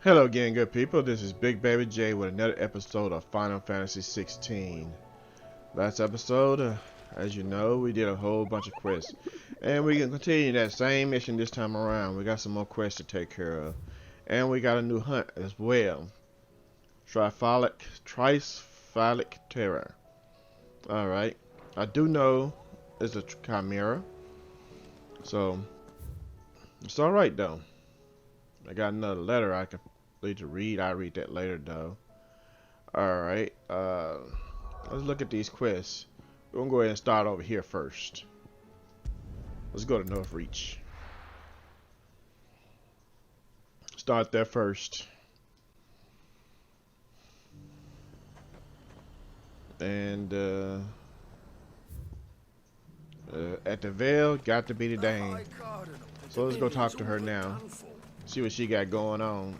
Hello again, good people. This is Big Baby J with another episode of Final Fantasy 16. Last episode, as you know, we did a whole bunch of quests. And we can continue that same mission this time around. We got some more quests to take care of. And we got a new hunt as well. Tricephalic Terror. Alright. I do know it's a chimera. So, it's alright though. I got another letter I can need to read. I'll read that later though. Alright, let's look at these quests. We're gonna go ahead and start over here first. Let's go to North Reach. Start there first. And at the Veil, got to be the Dame. So let's go talk to her now. See what she got going on.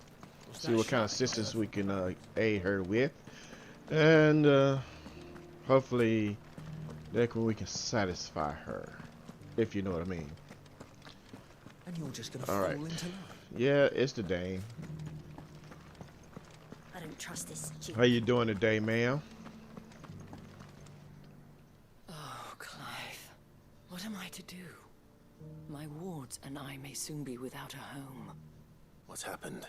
See what kind of assistance we can aid her with. And hopefully we can satisfy her. If you know what I mean. And you're just gonna fall into line. Yeah, it's the Dame. I don't trust this stupid. How you doing today, ma'am? Oh, Clive. What am I to do? My wards and I may soon be without a home. What's happened?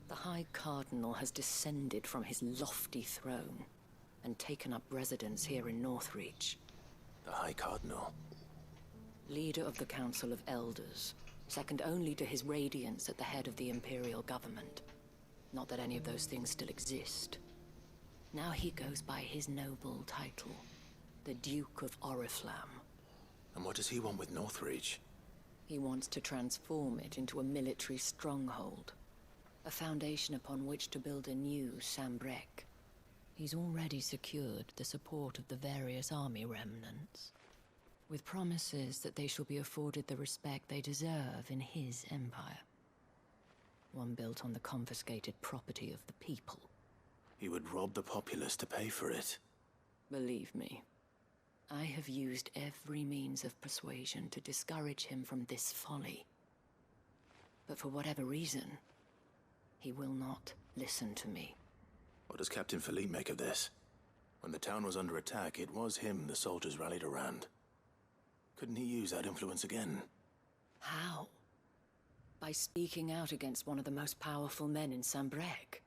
The High Cardinal has descended from his lofty throne and taken up residence here in Northreach. The High Cardinal? Leader of the Council of Elders, second only to his Radiance at the head of the Imperial government. Not that any of those things still exist. Now he goes by his noble title, the Duke of Oriflamme. And what does he want with Northreach? He wants to transform it into a military stronghold, a foundation upon which to build a new Sambrec. He's already secured the support of the various army remnants, with promises that they shall be afforded the respect they deserve in his empire. One built on the confiscated property of the people. He would rob the populace to pay for it. Believe me, I have used every means of persuasion to discourage him from this folly. But for whatever reason, he will not listen to me. What does Captain Philippe make of this? When the town was under attack, it was him the soldiers rallied around. Couldn't he use that influence again? How? By speaking out against one of the most powerful men in Sambrec.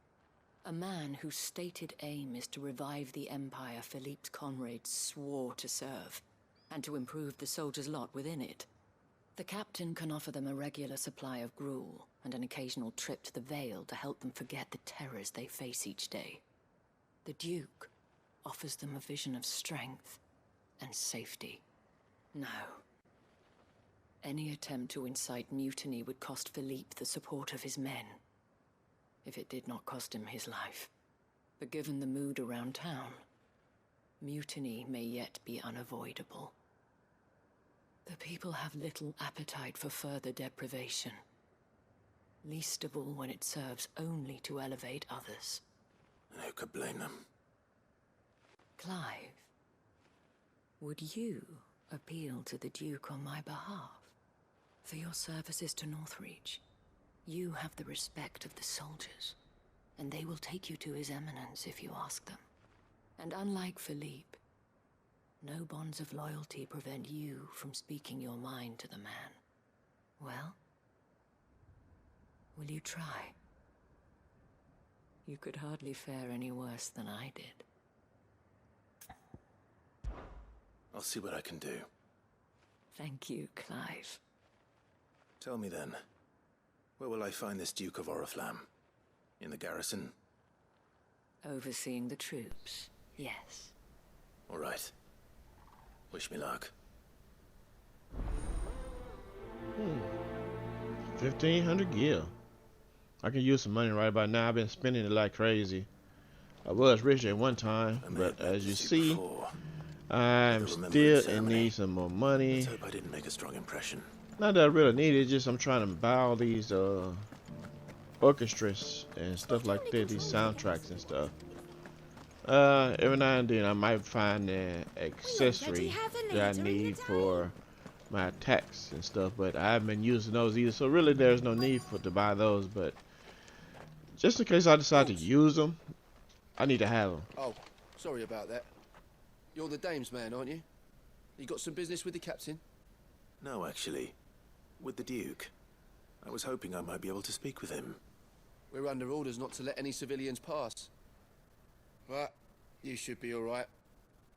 A man whose stated aim is to revive the empire Philippe's comrades swore to serve, and to improve the soldiers' lot within it. The captain can offer them a regular supply of gruel, and an occasional trip to the Vale to help them forget the terrors they face each day. The Duke offers them a vision of strength and safety. No. Any attempt to incite mutiny would cost Philippe the support of his men, if it did not cost him his life. But given the mood around town, mutiny may yet be unavoidable. The people have little appetite for further deprivation, least of all when it serves only to elevate others. And who could blame them? Clive, would you appeal to the Duke on my behalf? For your services to Northreach, you have the respect of the soldiers, and they will take you to His Eminence if you ask them. And unlike Philippe, no bonds of loyalty prevent you from speaking your mind to the man. Well, will you try? You could hardly fare any worse than I did. I'll see what I can do. Thank you, Clive. Tell me then, where will I find this Duke of Oriflamme? In the garrison? Overseeing the troops, yes. All right. Wish me luck. 1,500 gil. I can use some money right about now. I've been spending it like crazy. I was rich at one time, but as you see, I'm still in need some more money. Let's hope I didn't make a strong impression. Not that I really need it, just I'm trying to buy all these orchestras and stuff like that, these soundtracks and stuff. Every now and then I might find an accessory that I need for my attacks and stuff, but I haven't been using those either, so really there's no need to buy those. But Just in case I decide to Yours. use them, I need to have them. Oh, sorry about that. You're the dame's man, aren't you? You got some business with the captain? No, actually. With the Duke. I was hoping I might be able to speak with him. We're under orders not to let any civilians pass. But you should be all right.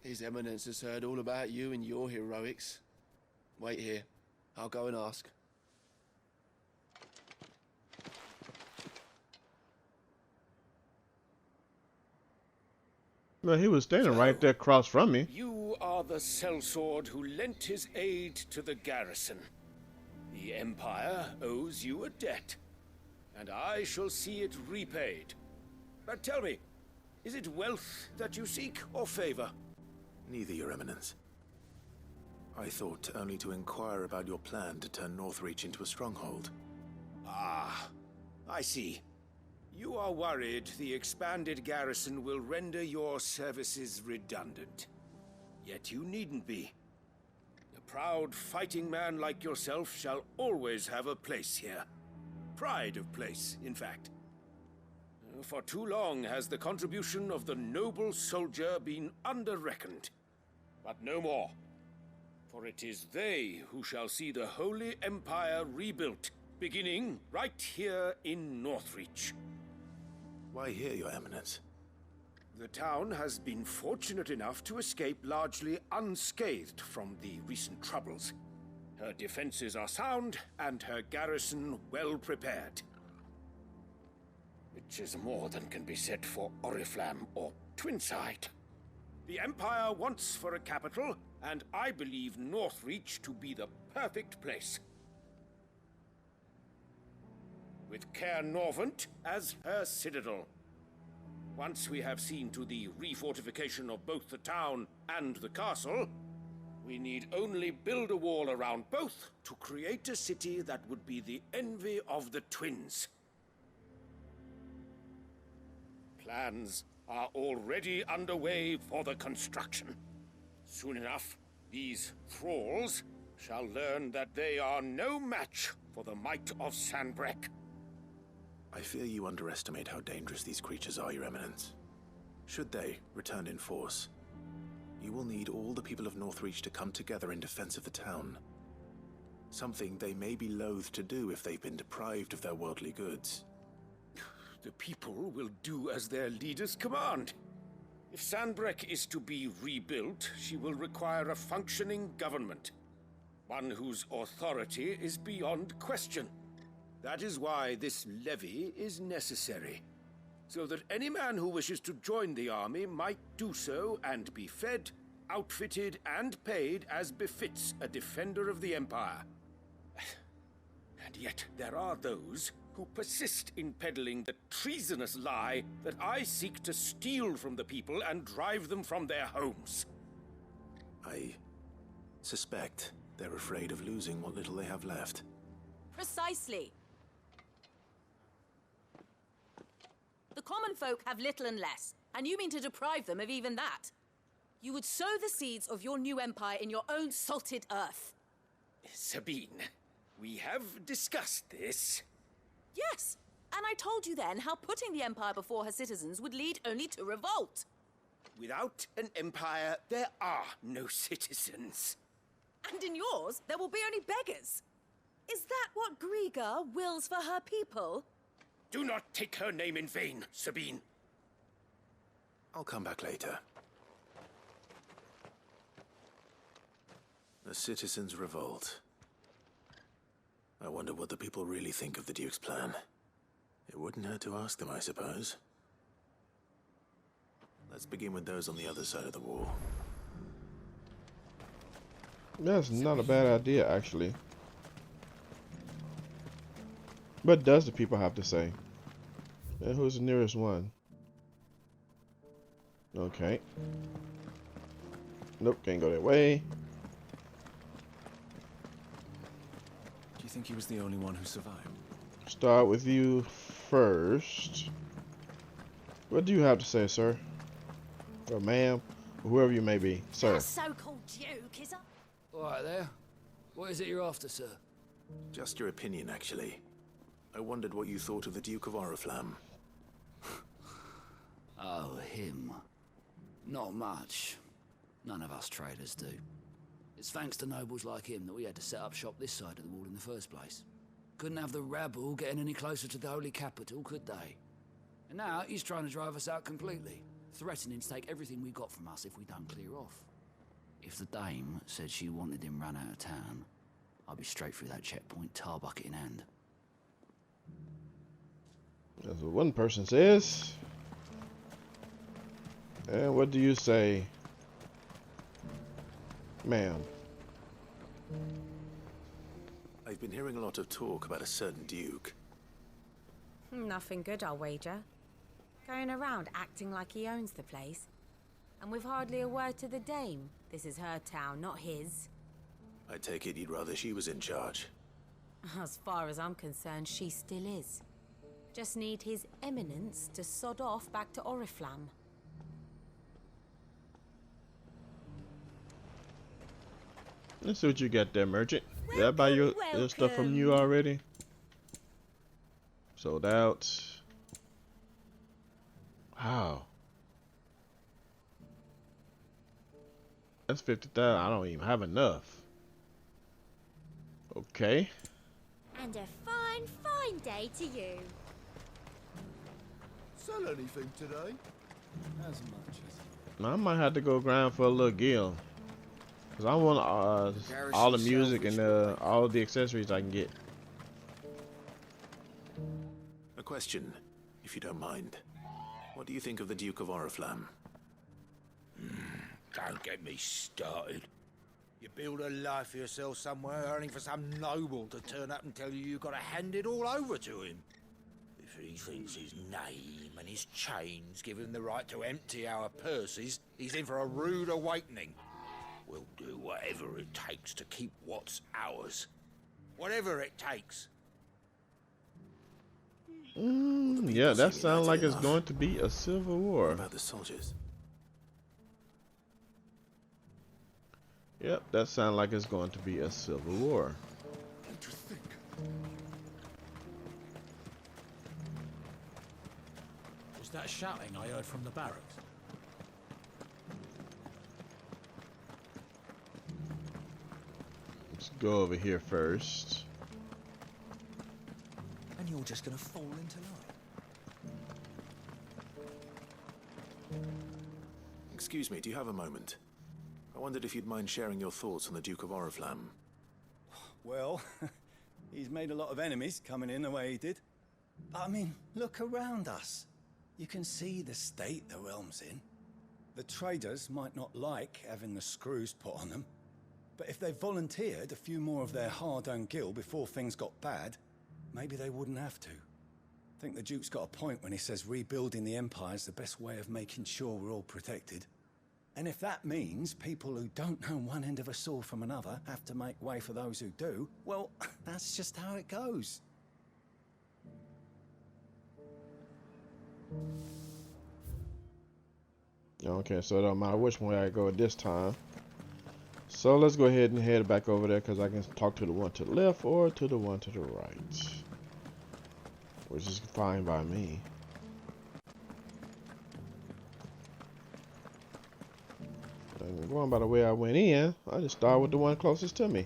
His Eminence has heard all about you and your heroics. Wait here. I'll go and ask. No, he was standing right there across from me. You are the sellsword who lent his aid to the garrison. The Empire owes you a debt, and I shall see it repaid. But tell me, is it wealth that you seek, or favor? Neither, Your Eminence. I thought only to inquire about your plan to turn Northreach into a stronghold. Ah, I see. You are worried the expanded garrison will render your services redundant. Yet you needn't be. A proud fighting man like yourself shall always have a place here. Pride of place, in fact. For too long has the contribution of the noble soldier been under-reckoned. But no more. For it is they who shall see the Holy Empire rebuilt, beginning right here in Northreach. Why here, Your Eminence? The town has been fortunate enough to escape largely unscathed from the recent troubles. Her defenses are sound, and her garrison well prepared. Which is more than can be said for Oriflamme or Twinside. The Empire wants for a capital, and I believe Northreach to be the perfect place. With Caer Norvent as her citadel. Once we have seen to the refortification of both the town and the castle, we need only build a wall around both to create a city that would be the envy of the twins. Plans are already underway for the construction. Soon enough, these thralls shall learn that they are no match for the might of Sanbreque. I fear you underestimate how dangerous these creatures are, Your Eminence. Should they return in force, you will need all the people of Northreach to come together in defense of the town. Something they may be loath to do if they've been deprived of their worldly goods. The people will do as their leaders command. If Sanbreque is to be rebuilt, she will require a functioning government. One whose authority is beyond question. That is why this levy is necessary. So that any man who wishes to join the army might do so and be fed, outfitted, and paid as befits a defender of the Empire. And yet there are those who persist in peddling the treasonous lie that I seek to steal from the people and drive them from their homes. I suspect they're afraid of losing what little they have left. Precisely. The common folk have little and less, and you mean to deprive them of even that. You would sow the seeds of your new empire in your own salted earth. Sabine, we have discussed this. Yes, and I told you then how putting the empire before her citizens would lead only to revolt. Without an empire, there are no citizens. And in yours, there will be only beggars. Is that what Griga wills for her people? Do not take her name in vain, Sabine. I'll come back later. The citizens revolt. I wonder what the people really think of the Duke's plan. It wouldn't hurt to ask them, I suppose. Let's begin with those on the other side of the wall. That's not a bad idea, actually. What does the people have to say? And who's the nearest one? Okay. Nope, can't go that way. Do you think he was the only one who survived? Start with you first. What do you have to say, sir? Or ma'am, or whoever you may be, sir. That so-called Duke is up. All right there. What is it you're after, sir? Just your opinion, actually. I wondered what you thought of the Duke of Oriflamme. him? Not much. None of us traders do. It's thanks to nobles like him that we had to set up shop this side of the wall in the first place. Couldn't have the rabble getting any closer to the holy capital, could they? And now he's trying to drive us out completely, threatening to take everything we got from us if we don't clear off. If the dame said she wanted him run out of town, I'd be straight through that checkpoint, tar bucket in hand. That's what one person says. And what do you say, ma'am? I've been hearing a lot of talk about a certain duke. Nothing good, I'll wager. Going around acting like he owns the place. And with hardly a word to the dame. This is her town, not his. I take it you'd rather she was in charge. As far as I'm concerned, she still is. Just need his eminence to sod off back to Oriflamme. Let's see what you got there, merchant. Did I buy your stuff from you already? Sold out. Wow. That's 50,000. I don't even have enough. Okay. And a fine, fine day to you. Sell anything today? As much as... I might have to go grind for a little gil. Cause I want all the music and all the accessories I can get. A question, if you don't mind. What do you think of the Duke of Oriflamme? Don't get me started. You build a life for yourself somewhere, earning for some noble to turn up and tell you you've got to hand it all over to him. If he thinks his name and his chains give him the right to empty our purses, he's in for a rude awakening. We'll do whatever it takes to keep what's ours. Whatever it takes. Yeah, that sounds like it's going to be a civil war. What about the soldiers? Yep, that sounds like it's going to be a civil war. What do you think? Was that shouting I heard from the barracks? Let's go over here first. And you're just gonna fall into line. Excuse me, do you have a moment? I wondered if you'd mind sharing your thoughts on the Duke of Oriflamme. Well, he's made a lot of enemies coming in the way he did. I mean, look around us. You can see the state the realm's in. The traders might not like having the screws put on them, but if they volunteered a few more of their hard-earned gil before things got bad, maybe they wouldn't have to. I think the Duke's got a point when he says rebuilding the Empire's the best way of making sure we're all protected. And if that means people who don't know one end of a sword from another have to make way for those who do, well, that's just how it goes. Okay, so it don't matter which way I go this time. So let's go ahead and head back over there because I can talk to the one to the left or to the one to the right. Which is fine by me. And going by the way I went in, I just start with the one closest to me.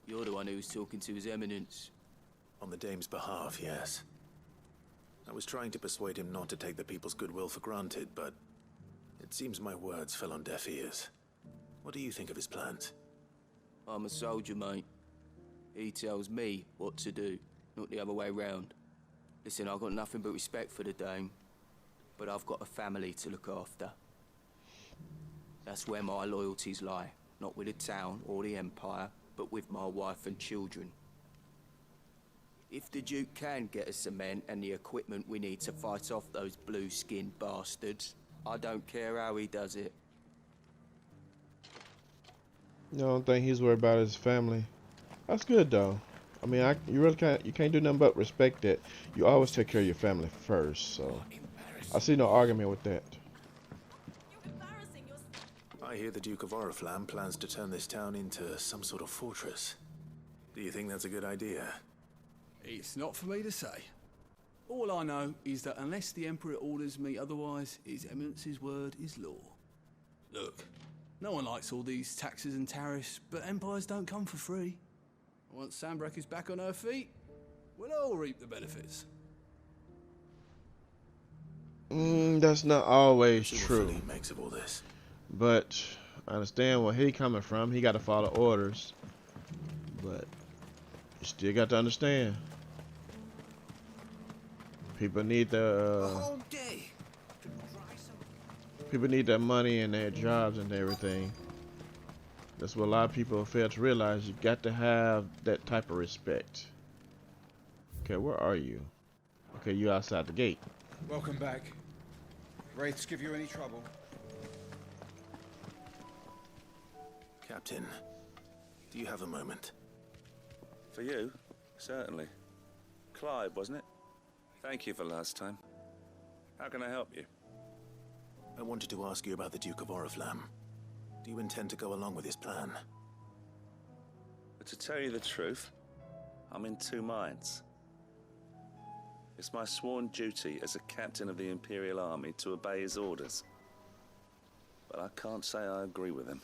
You're the one who was talking to His Eminence. On the dame's behalf, yes. I was trying to persuade him not to take the people's goodwill for granted, but it seems my words fell on deaf ears. What do you think of his plans? I'm a soldier, mate. He tells me what to do, not the other way round. Listen, I've got nothing but respect for the dame, but I've got a family to look after. That's where my loyalties lie, not with the town or the Empire, but with my wife and children. If the Duke can get us the men and the equipment we need to fight off those blue-skinned bastards, I don't care how he does it. You don't think he's worried about his family? That's good though. I mean, you really can't do nothing but respect that. You always take care of your family first, so I see no argument with that. I hear the Duke of Oriflamme plans to turn this town into some sort of fortress. Do you think that's a good idea? It's not for me to say. All I know is that unless the Emperor orders me otherwise, His Eminence's word is law. Look, no one likes all these taxes and tariffs, but empires don't come for free. Once Sanbreque is back on her feet, we'll all reap the benefits. That's not always true. Philippe makes of all this. But I understand where he coming from. He got to follow orders. But you still got to understand. People need the people need their money and their jobs and everything. That's what a lot of people fail to realize. You got to have that type of respect. Okay, where are you? Okay, you outside the gate. Welcome back. Wraiths give you any trouble? Captain, do you have a moment? For you? Certainly. Clive, wasn't it? Thank you for last time. How can I help you? I wanted to ask you about the Duke of Oriflamme. Do you intend to go along with his plan? But to tell you the truth, I'm in two minds. It's my sworn duty as a captain of the Imperial Army to obey his orders. But I can't say I agree with him.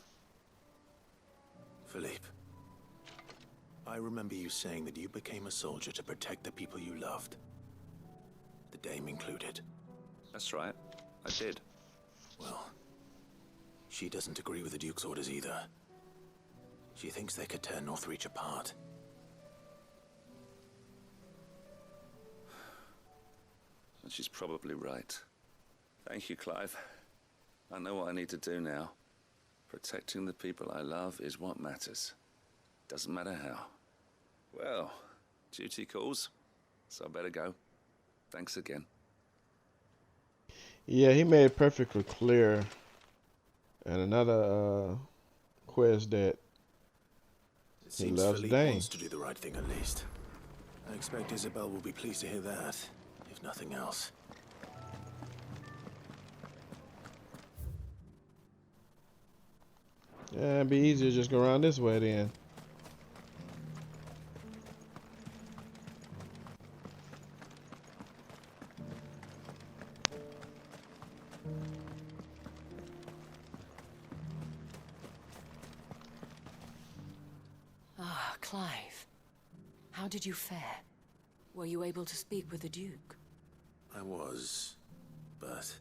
Philippe, I remember you saying that you became a soldier to protect the people you loved. The Dame included. That's right, I did. Well, she doesn't agree with the Duke's orders either. She thinks they could tear Northreach apart. And she's probably right. Thank you, Clive. I know what I need to do now. Protecting the people I love is what matters. Doesn't matter how. Well, duty calls, so I better go. Thanks again. Yeah, he made it perfectly clear. And another quest that he loves Philippe Dane. wants to do the right thing at least. I expect Isabel will be pleased to hear that, if nothing else. Yeah, it'd be easier to just go around this way then. Ah, Clive. How did you fare? Were you able to speak with the Duke? I was, but...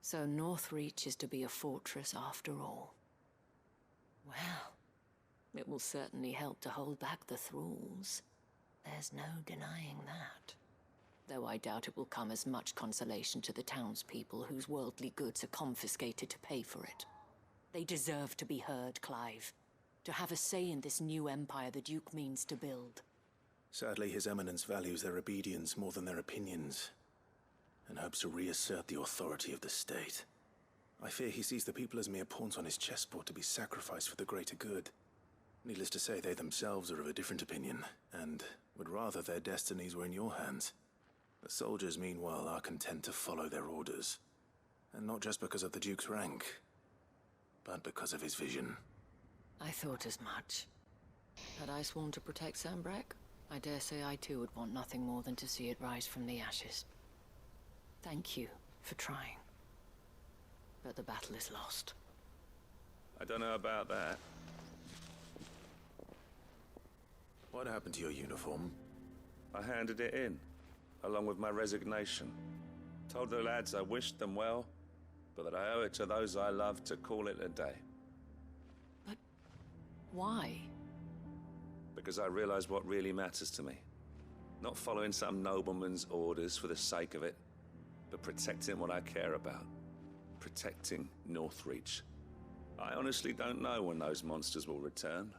So Northreach is to be a fortress after all. Well, it will certainly help to hold back the thralls. There's no denying that. Though I doubt it will come as much consolation to the townspeople whose worldly goods are confiscated to pay for it. They deserve to be heard, Clive. To have a say in this new empire the Duke means to build. Sadly, His Eminence values their obedience more than their opinions, and hopes to reassert the authority of the state. I fear he sees the people as mere pawns on his chessboard to be sacrificed for the greater good. Needless to say, they themselves are of a different opinion, and would rather their destinies were in your hands. The soldiers, meanwhile, are content to follow their orders. And not just because of the Duke's rank, but because of his vision. I thought as much. Had I sworn to protect Sanbreque, I dare say I too would want nothing more than to see it rise from the ashes. Thank you for trying. But the battle is lost. I don't know about that. What happened to your uniform? I handed it in, along with my resignation. Told the lads I wished them well, but that I owe it to those I love to call it a day. But why? Because I realize what really matters to me. Not following some nobleman's orders for the sake of it, but protecting what I care about. Protecting Northreach. I honestly don't know when those monsters will return,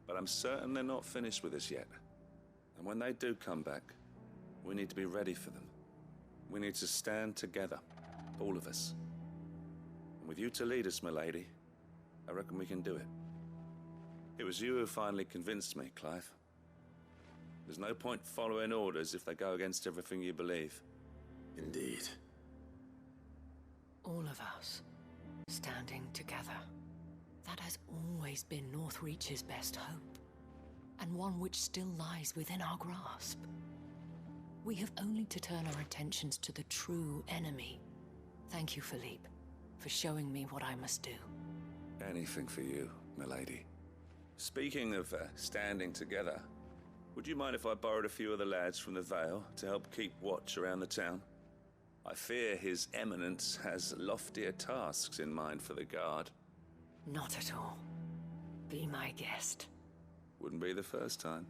but I'm certain they're not finished with us yet. And when they do come back, we need to be ready for them. We need to stand together, all of us. And with you to lead us, milady, I reckon we can do it. It was you who finally convinced me, Clive. There's no point following orders if they go against everything you believe. Indeed. All of us, standing together. That has always been Northreach's best hope, and one which still lies within our grasp. We have only to turn our attentions to the true enemy. Thank you, Philippe, for showing me what I must do. Anything for you, milady. Speaking of standing together, would you mind if I borrowed a few of the lads from the Vale to help keep watch around the town? I fear His Eminence has loftier tasks in mind for the guard. Not at all. Be my guest. Wouldn't be the first time.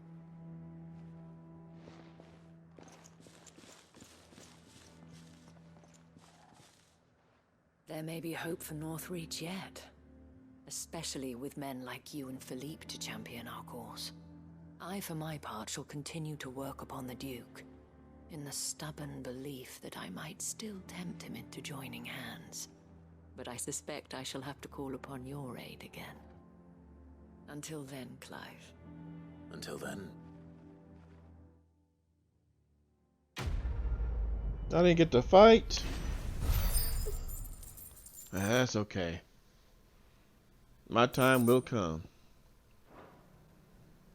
There may be hope for Northreach yet. Especially with men like you and Philippe to champion our cause. I, for my part, shall continue to work upon the Duke, in the stubborn belief that I might still tempt him into joining hands. But I suspect I shall have to call upon your aid again. Until then, Clive. Until then. I didn't get to fight. That's okay. My time will come.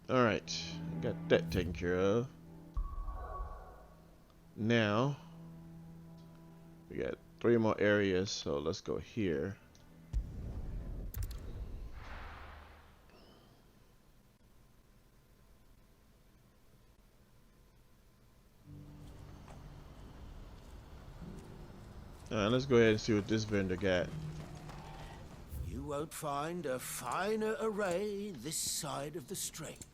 Alright, got that taken care of. Now, we got 3 more areas, so let's go here. Alright, let's go ahead and see what this vendor got. You won't find a finer array this side of the strait.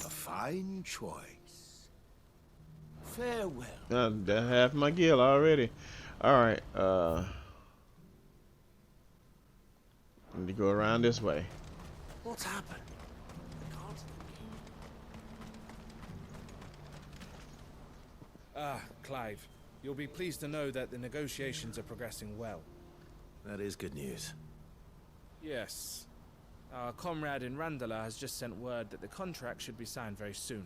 A fine choice. Farewell. That half my guild already. Alright, need to go around this way. What's happened? Ah, Clive. You'll be pleased to know that the negotiations are progressing well. That is good news. Yes. Our comrade in Randala has just sent word that the contract should be signed very soon.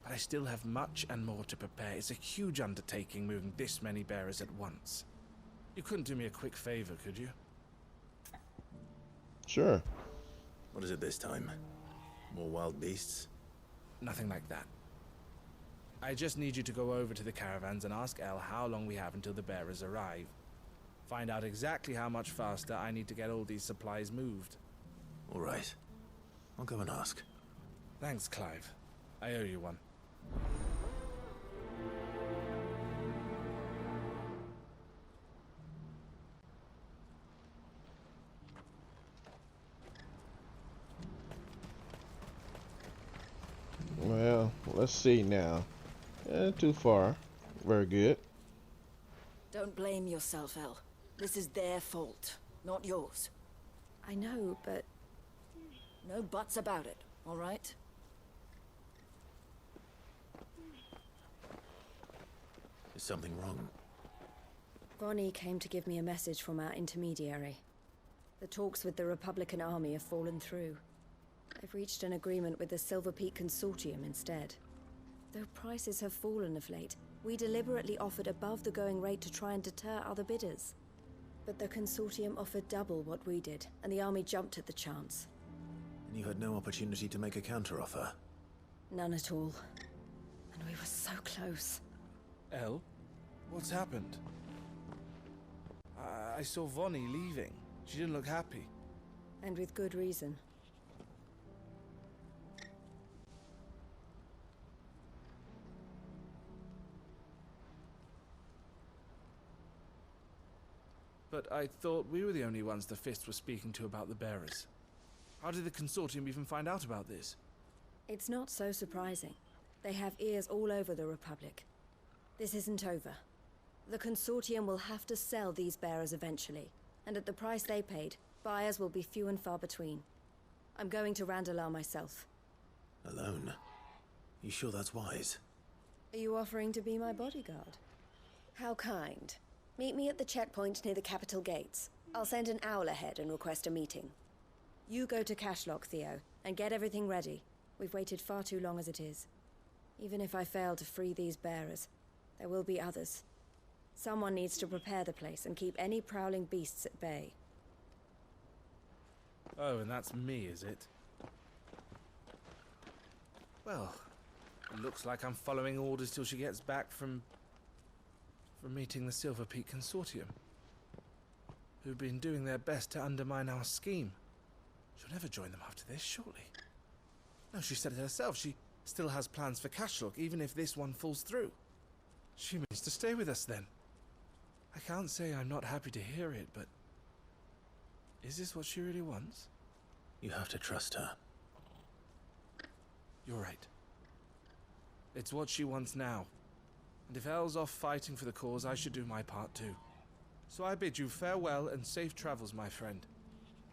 But I still have much and more to prepare. It's a huge undertaking moving this many bearers at once. You couldn't do me a quick favor, could you? Sure. What is it this time? More wild beasts? Nothing like that. I just need you to go over to the caravans and ask El how long we have until the bearers arrive. Find out exactly how much faster I need to get all these supplies moved. All right. I'll go and ask. Thanks, Clive. I owe you one. Well, let's see now. Too far. Very good. Don't blame yourself, El. This is their fault, not yours. I know, but... No buts about it, all right? Is something wrong? Vonnie came to give me a message from our intermediary. The talks with the Republican army have fallen through. They've reached an agreement with the Silver Peak Consortium instead. Though prices have fallen of late, we deliberately offered above the going rate to try and deter other bidders. But the Consortium offered double what we did, and the army jumped at the chance. And you had no opportunity to make a counteroffer? None at all. And we were so close. El? What's happened? I saw Vonnie leaving. She didn't look happy. And with good reason. But I thought we were the only ones the Fist were speaking to about the bearers. How did the Consortium even find out about this? It's not so surprising. They have ears all over the Republic. This isn't over. The Consortium will have to sell these bearers eventually, and at the price they paid, buyers will be few and far between. I'm going to Randalar myself. Alone? You sure that's wise? Are you offering to be my bodyguard? How kind. Meet me at the checkpoint near the capital gates. I'll send an owl ahead and request a meeting. You go to Cashlock, Theo, and get everything ready. We've waited far too long as it is. Even if I fail to free these bearers, There will be others. Someone needs to prepare the place and keep any prowling beasts at bay. Oh, and that's me, is it? Well, it looks like I'm following orders till she gets back from meeting the Silver Peak Consortium, who've been doing their best to undermine our scheme. She'll never join them after this, surely. No, she said it herself. She still has plans for Cashlock, even if this one falls through. She means to stay with us, then. I can't say I'm not happy to hear it, but... is this what she really wants? You have to trust her. You're right. It's what she wants now. And if Elle's off fighting for the cause, I should do my part too. So I bid you farewell and safe travels, my friend.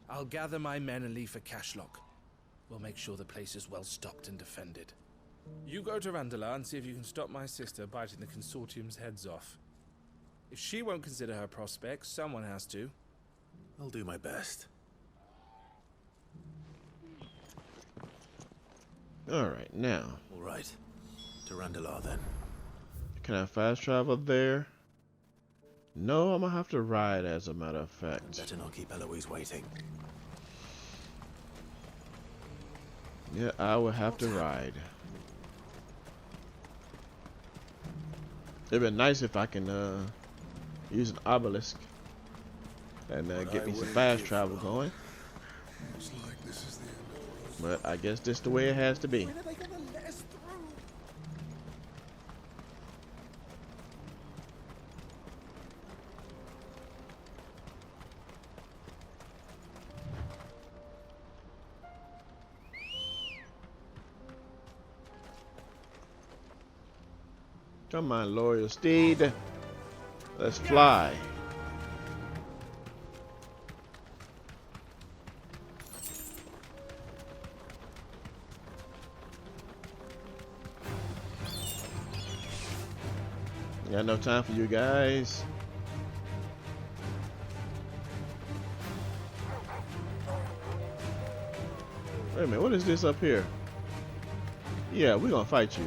I'll gather my men and leave for Cashlock. We'll make sure the place is well stocked and defended. You go to Randala and see if you can stop my sister biting the Consortium's heads off. If she won't consider her prospects, someone has to. I'll do my best. Alright, now. Alright. To Randala then. Can I fast travel there? No, I'm gonna have to ride, as a matter of fact. Better not keep Eloise waiting. Yeah, I will have to ride. It'd be nice if I can use an obelisk and get me some fast travel going. Looks like this is the end. But I guess this is the way it has to be. When are they gonna let us through? Come on, loyal steed. Let's fly. Got no time for you guys. Wait a minute, what is this up here? Yeah, we're gonna fight you.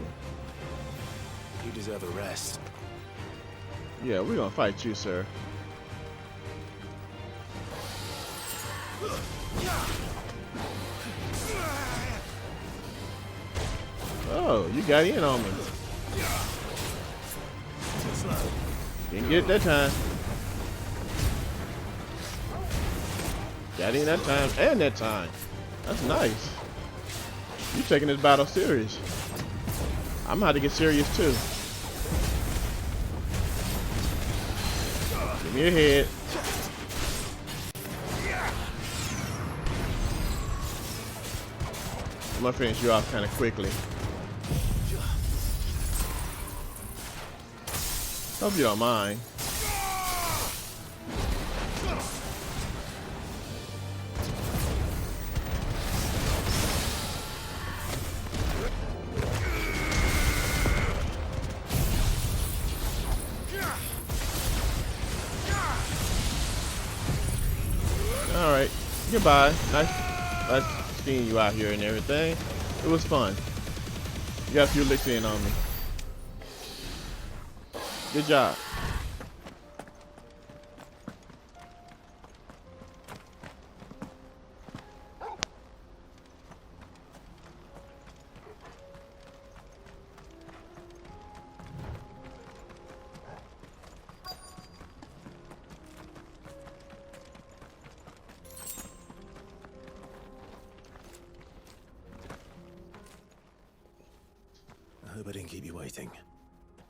You deserve a rest. Yeah, we're gonna fight you, sir. Oh, you got in on me. Didn't get it that time. Got in that time and that time. That's nice. You taking this battle serious. I'm gonna have to get serious too. Give me your head. I'm gonna finish you off kind of quickly. Hope you don't mind. Alright, goodbye. Nice seeing you out here and everything. It was fun. You got a few licks in on me. Good job. I hope I didn't keep you waiting.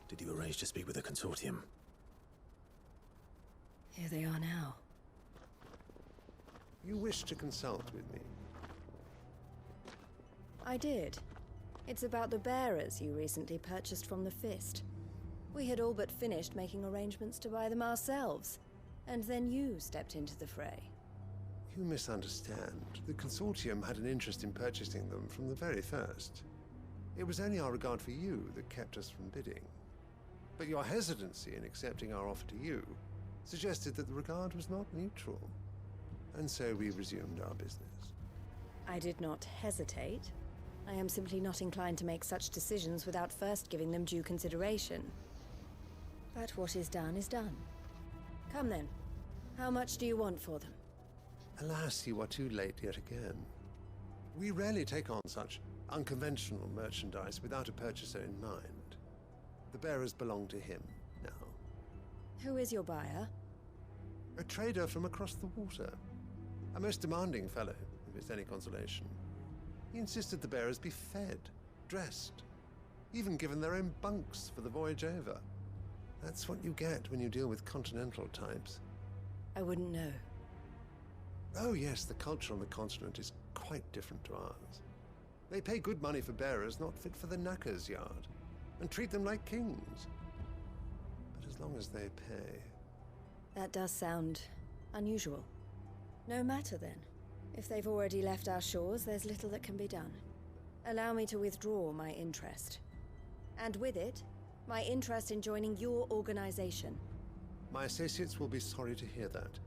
Did you arrange to speak with the Consortium? Here they are now. You wish to consult with me? I did. It's about the bearers you recently purchased from the Fist. We had all but finished making arrangements to buy them ourselves, and then you stepped into the fray. You misunderstand. The Consortium had an interest in purchasing them from the very first. It was only our regard for you that kept us from bidding. But your hesitancy in accepting our offer to you suggested that the regard was not mutual. And so we resumed our business. I did not hesitate. I am simply not inclined to make such decisions without first giving them due consideration. But what is done is done. Come then. How much do you want for them? Alas, you are too late yet again. We rarely take on such unconventional merchandise without a purchaser in mind. The bearers belong to him now. Who is your buyer? A trader from across the water. A most demanding fellow, if it's any consolation. He insisted the bearers be fed, dressed, even given their own bunks for the voyage over. That's what you get when you deal with continental types. I wouldn't know. Oh yes, the culture on the continent is quite different to ours. They pay good money for bearers not fit for the knacker's yard, and treat them like kings. But as long as they pay... That does sound unusual. No matter then. If they've already left our shores, there's little that can be done. Allow me to withdraw my interest. And with it, my interest in joining your organization. My associates will be sorry to hear that.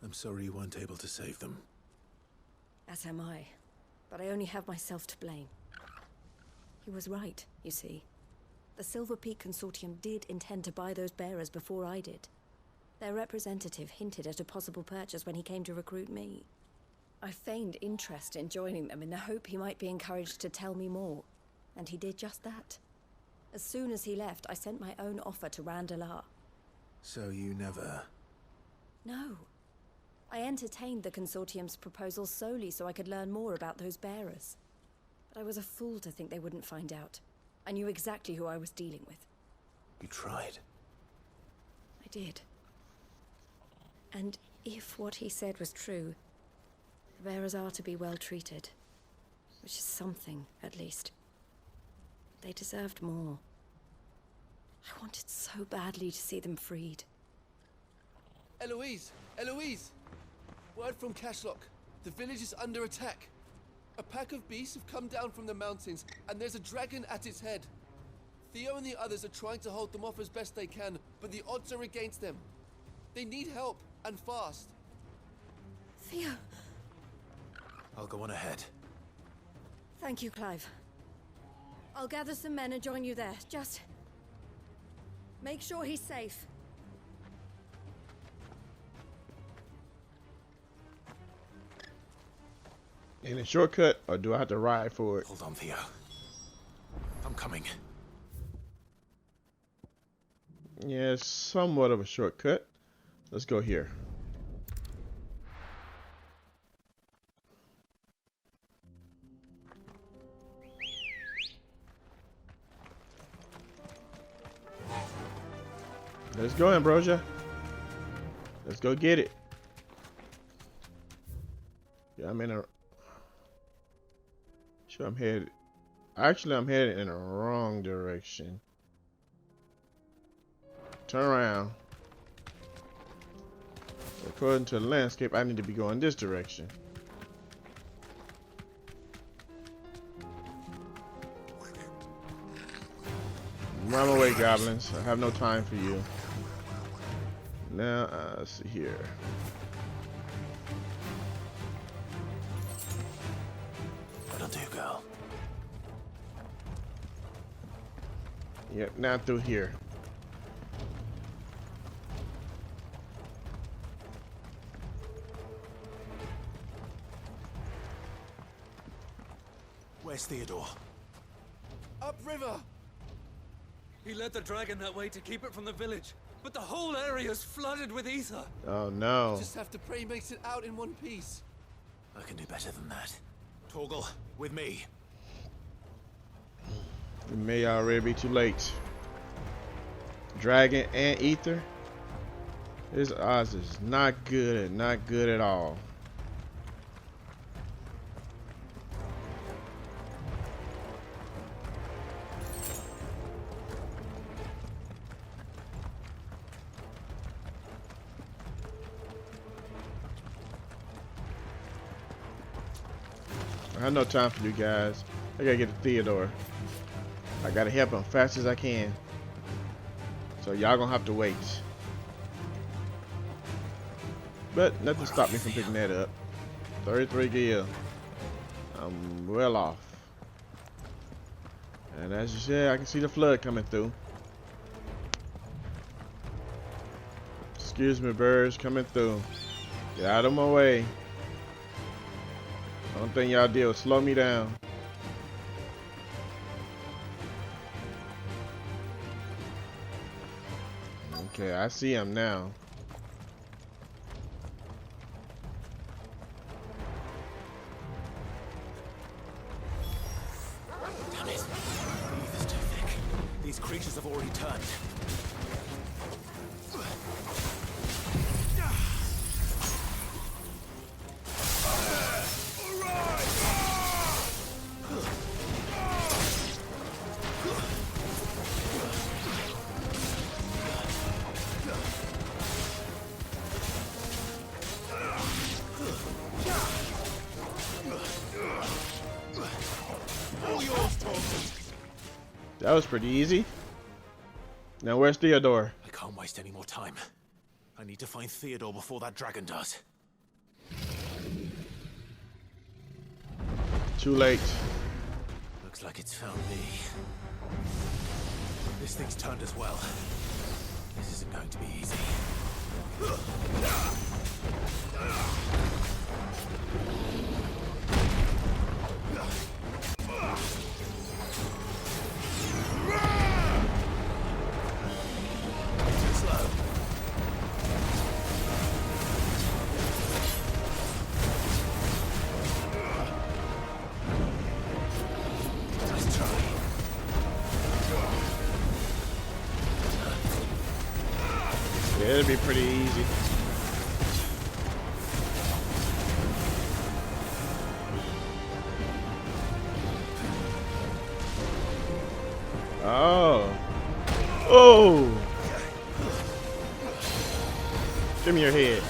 I'm sorry you weren't able to save them. As am I. But I only have myself to blame. He was right, you see. The Silver Peak Consortium did intend to buy those bearers before I did. Their representative hinted at a possible purchase when he came to recruit me. I feigned interest in joining them in the hope he might be encouraged to tell me more. And he did just that. As soon as he left, I sent my own offer to Randalar. So you never... No. I entertained the Consortium's proposal solely so I could learn more about those bearers. But I was a fool to think they wouldn't find out. I knew exactly who I was dealing with. You tried. I did. And if what he said was true, the bearers are to be well treated. Which is something, at least. They deserved more. I wanted so badly to see them freed. Eloise! Eloise! Word from Cashlock. The village is under attack. A pack of beasts have come down from the mountains, and there's a dragon at its head. Theo and the others are trying to hold them off as best they can, but the odds are against them. They need help, and fast. Theo! I'll go on ahead. Thank you, Clive. I'll gather some men and join you there. Just... make sure he's safe. Any shortcut, or do I have to ride for it? Hold on, Theo. I'm coming. Yeah, it's somewhat of a shortcut. Let's go here. Let's go, Ambrosia. Let's go get it. Yeah, I'm in a... Sure, I'm headed... Actually, I'm headed in the wrong direction. Turn around. According to the landscape, I need to be going this direction. Run away, goblins. I have no time for you. Now, let's see here. That'll do, girl. Yep, now through here. Where's Theodore? Upriver! He led the dragon that way to keep it from the village, but the whole area's flooded with ether. Oh no. Just have to pray he makes it out in one piece. I can do better than that. Torgal, with me. It may already be too late. Dragon and ether. His odds is not good at all. I have no time for you guys. I gotta get to Theodore. I gotta help him fast as I can. So y'all gonna have to wait. But nothing stopped me from picking that up. 33 gear. I'm well off. And as you said, I can see the flood coming through. Excuse me, birds coming through. Get out of my way. Only thing y'all did was slow me down. Okay, I see him now. Damn it. Breathe is too thick. These creatures have already turned. That was pretty easy. Now where's Theodore? I can't waste any more time. I need to find Theodore before that dragon does. Too late. Looks like it's found me. This thing's turned as well. This isn't going to be easy. Yeah, it'll be pretty easy. Oh. Oh. Give me your head.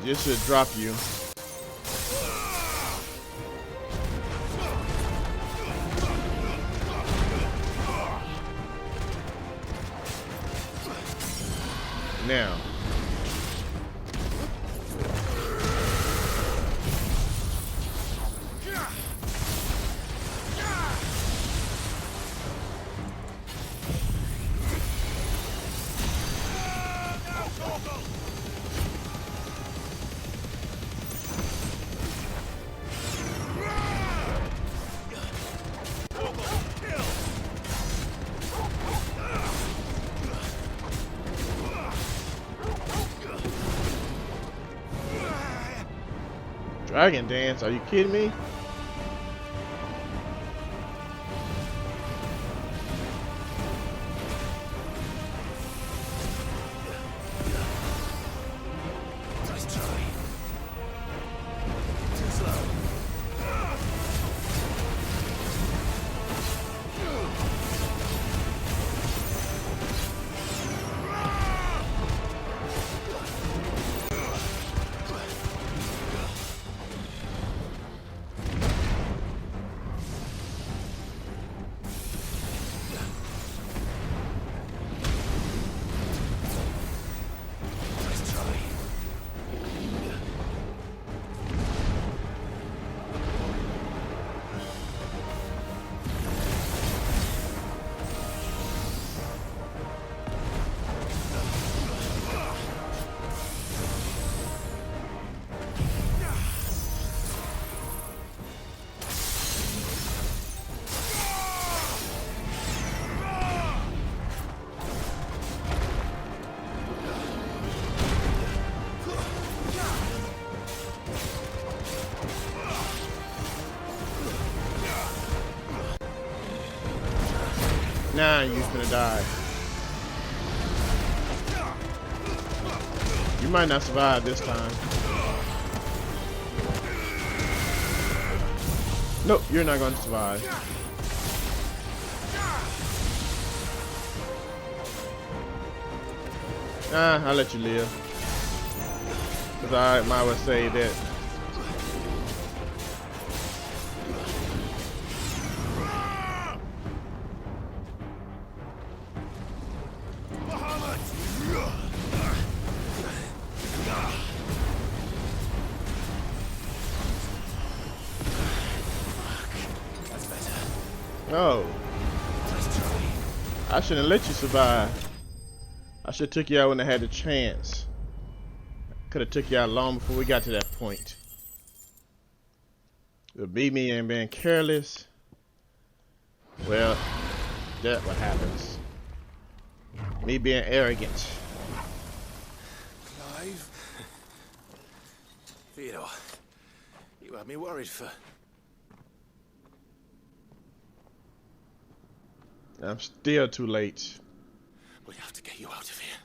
This should drop you. Now. Dragon dance? Are you kidding me? Nice try. Too slow. Nah, you're gonna die. You might not survive this time. Nope, you're not going to survive. I'll let you live. Cause I might well say that. Oh. I shouldn't let you survive. I should have took you out when I had the chance. Could have took you out long before we got to that point. It beat me and being careless. Well, that's what happens. Me being arrogant. Clive? Theodore, you had me worried for... I'm still too late. We have to get you out of here.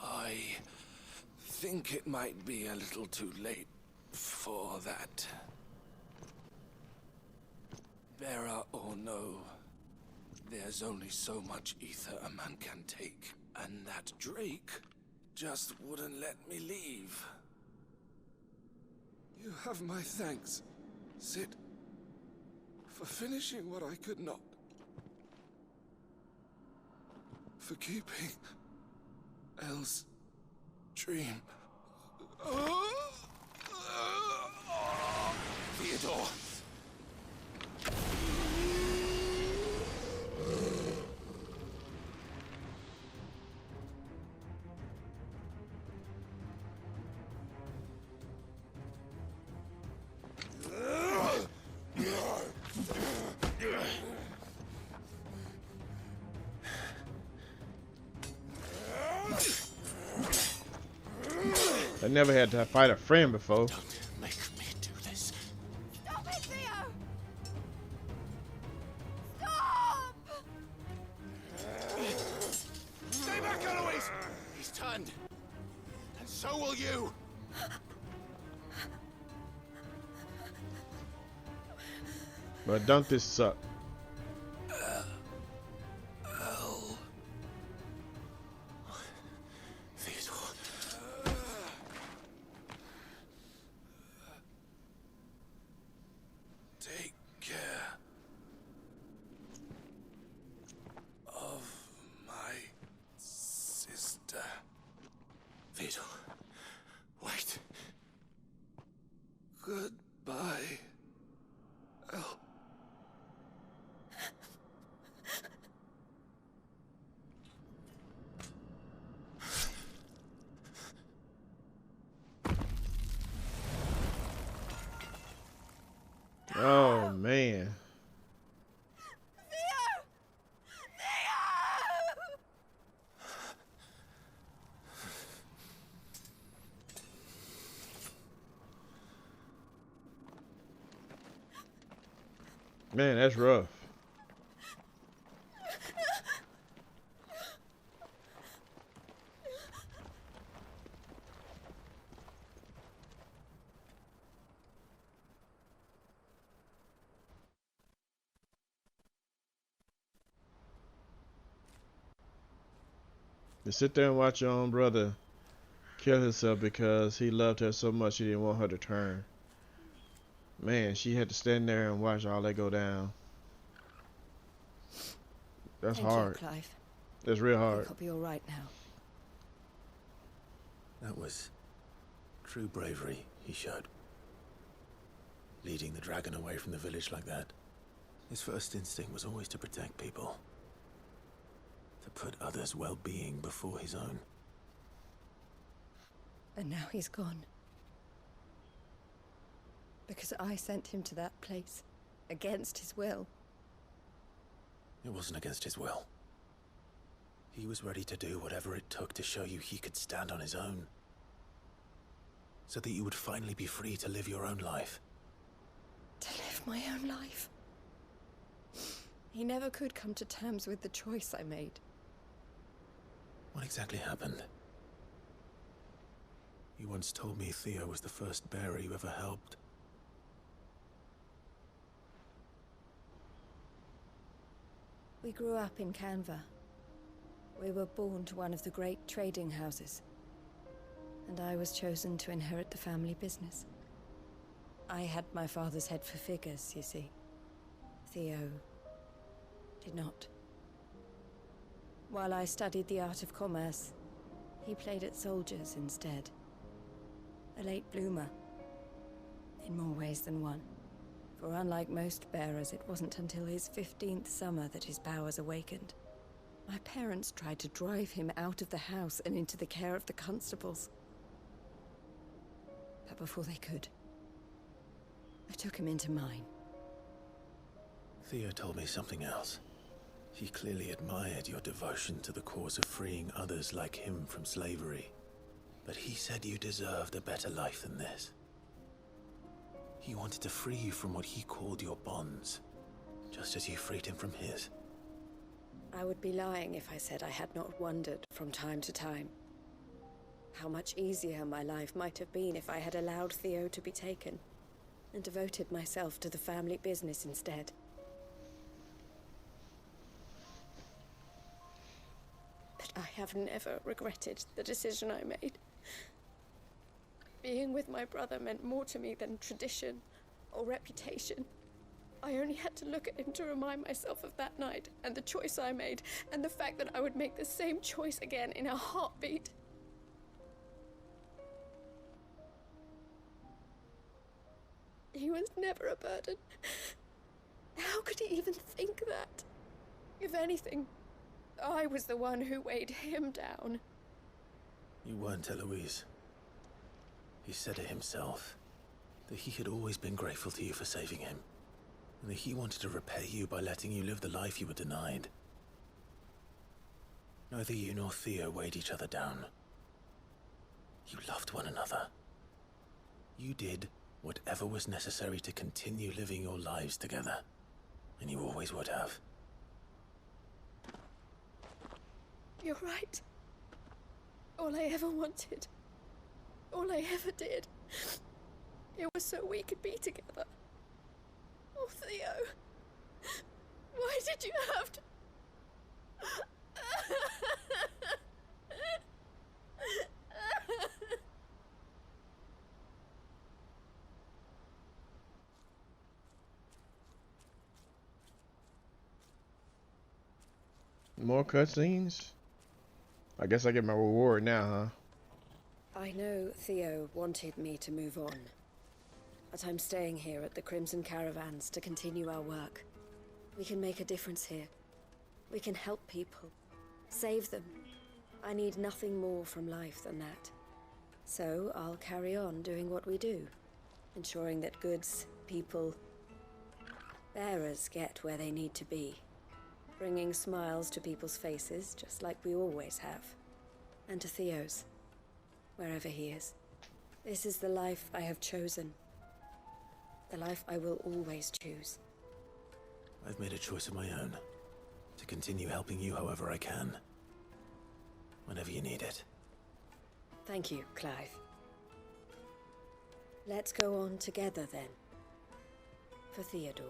I think it might be a little too late for that. Vera or no, there's only so much ether a man can take. And that Drake just wouldn't let me leave. You have my thanks, Sid, for finishing what I could not. For keeping Elle's dream. Theodore! I never had to fight a friend before. Don't make me do this. Stop it, Theo! Stop! Stay back, Eloise! He's turned. And so will you. But don't this suck? Take care of my sister. Theodore, wait. Goodbye, Elle. Oh man. Man, that's rough. To sit there and watch your own brother kill himself because he loved her so much he didn't want her to turn. Man, she had to stand there and watch all that go down. That's Thank hard. you, Clive. That's real I hard. think I'll be all right now. That was true bravery he showed. Leading the dragon away from the village like that. His first instinct was always to protect people. To put others' well-being before his own. And now he's gone. Because I sent him to that place, against his will. It wasn't against his will. He was ready to do whatever it took to show you he could stand on his own. So that you would finally be free to live your own life. To live my own life. He never could come to terms with the choice I made. What exactly happened? You once told me Theo was the first bearer you ever helped. We grew up in Canva. We were born to one of the great trading houses. And I was chosen to inherit the family business. I had my father's head for figures, you see. Theo did not. While I studied the art of commerce, he played at soldiers instead. A late bloomer. In more ways than one. For unlike most bearers, it wasn't until his 15th summer that his powers awakened. My parents tried to drive him out of the house and into the care of the constables. But before they could, I took him into mine. Theo told me something else. He clearly admired your devotion to the cause of freeing others like him from slavery. But he said you deserved a better life than this. He wanted to free you from what he called your bonds, just as you freed him from his. I would be lying if I said I had not wondered from time to time how much easier my life might have been if I had allowed Theo to be taken and devoted myself to the family business instead. But I have never regretted the decision I made. Being with my brother meant more to me than tradition or reputation. I only had to look at him to remind myself of that night and the choice I made and the fact that I would make the same choice again in a heartbeat. He was never a burden. How could he even think that? If anything, I was the one who weighed him down. You weren't, Eloise. He said it himself, that he had always been grateful to you for saving him, and that he wanted to repay you by letting you live the life you were denied. Neither you nor Theo weighed each other down. You loved one another. You did whatever was necessary to continue living your lives together, and you always would have. You're right. All I ever wanted, all I ever did, it was so we could be together. Oh, Theo, why did you have to... More cutscenes? I guess I get my reward now, huh? I know Theo wanted me to move on, but I'm staying here at the Crimson Caravans to continue our work. We can make a difference here. We can help people, save them. I need nothing more from life than that. So I'll carry on doing what we do, ensuring that goods, people, bearers get where they need to be. Bringing smiles to people's faces, just like we always have. And to Theo's, wherever he is. This is the life I have chosen. The life I will always choose. I've made a choice of my own, to continue helping you however I can. Whenever you need it. Thank you, Clive. Let's go on together then. For Theodore.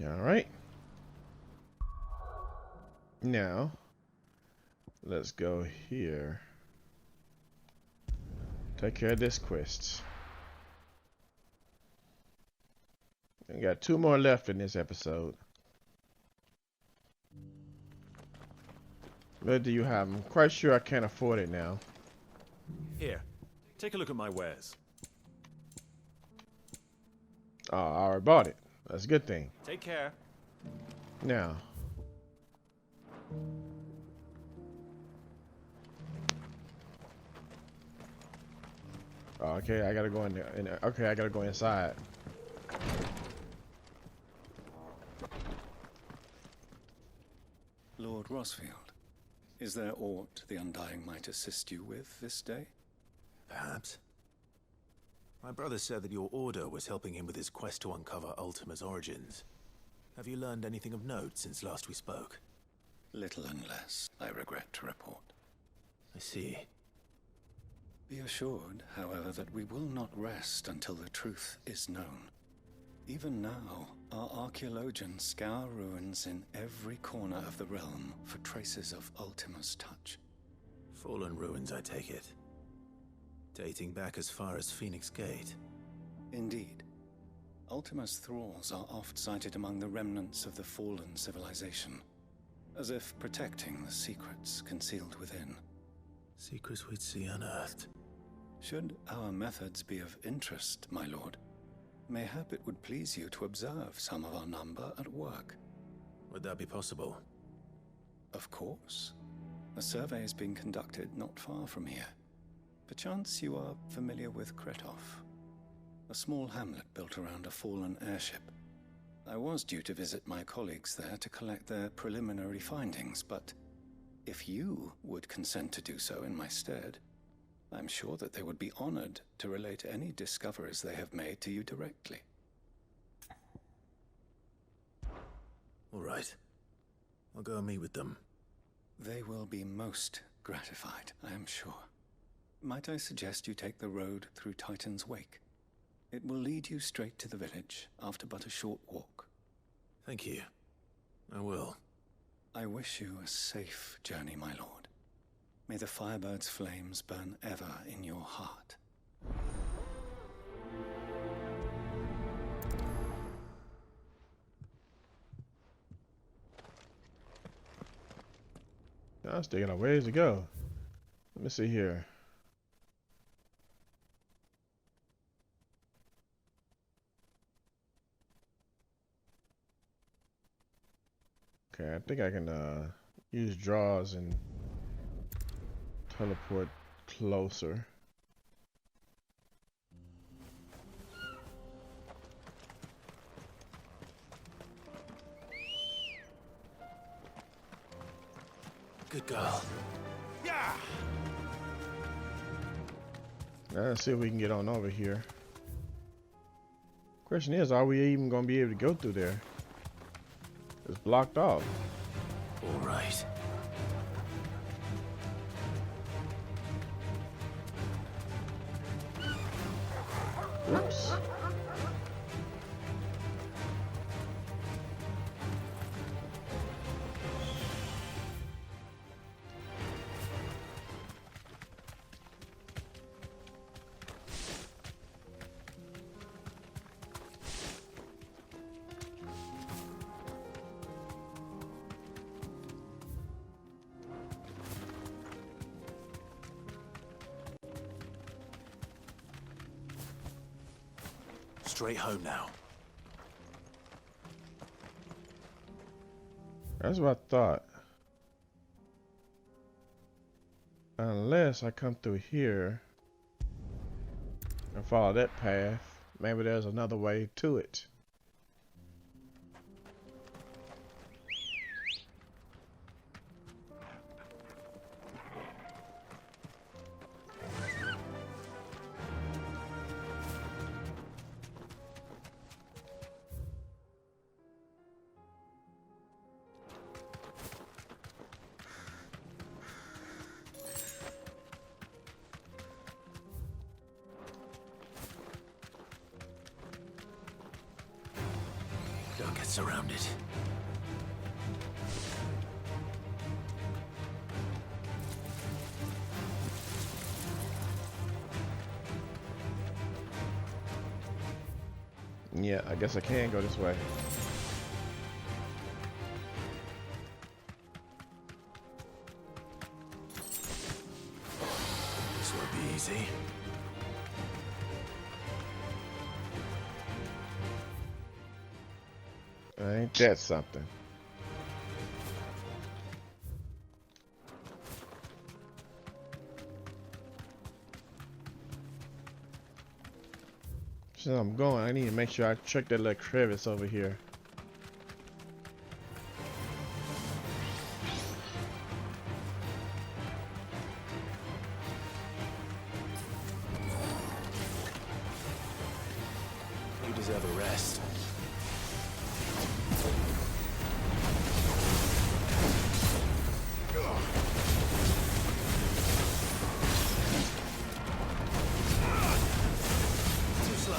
All right. Now, let's go here. Take care of this quest. We got 2 more left in this episode. What do you have? I'm quite sure I can't afford it now. Here, take a look at my wares. Oh, I already bought it. That's a good thing. Take care. Now. Oh, okay, I gotta go in there. Okay, I gotta go inside. Lord Rosfield, is there aught the Undying might assist you with this day? Perhaps. My brother said that your order was helping him with his quest to uncover Ultima's origins. Have you learned anything of note since last we spoke? Little and less, I regret to report. I see. Be assured, however, that we will not rest until the truth is known. Even now, our archaeologians scour ruins in every corner of the realm for traces of Ultima's touch. Fallen ruins, I take it. Dating back as far as Phoenix Gate. Indeed. Ultima's thralls are oft sighted among the remnants of the fallen civilization, as if protecting the secrets concealed within. Secrets we'd see unearthed. Should our methods be of interest, my lord, mayhap it would please you to observe some of our number at work. Would that be possible? Of course. A survey is being conducted not far from here. Perchance you are familiar with Kretov, a small hamlet built around a fallen airship. I was due to visit my colleagues there to collect their preliminary findings, but if you would consent to do so in my stead, I'm sure that they would be honored to relate any discoveries they have made to you directly. All right. I'll go and meet with them. They will be most gratified, I am sure. Might I suggest you take the road through Titan's Wake? It will lead you straight to the village after but a short walk. Thank you. I will. I wish you a safe journey, my lord. May the Firebird's flames burn ever in your heart. I still got a ways to go. Let me see here. Okay, I think I can use draws and teleport closer. Good girl. Yeah. Let's see if we can get on over here. Question is, are we even gonna be able to go through there? It's blocked off. All right. Oops. Straight home now. That's what I thought. Unless I come through here and follow that path, maybe there's another way to it. Don't get surrounded. Yeah, I guess I can go this way. This won't be easy. Ain't that something? Since I'm going, I need to make sure I check that little crevice over here. deserve a rest. Too slow.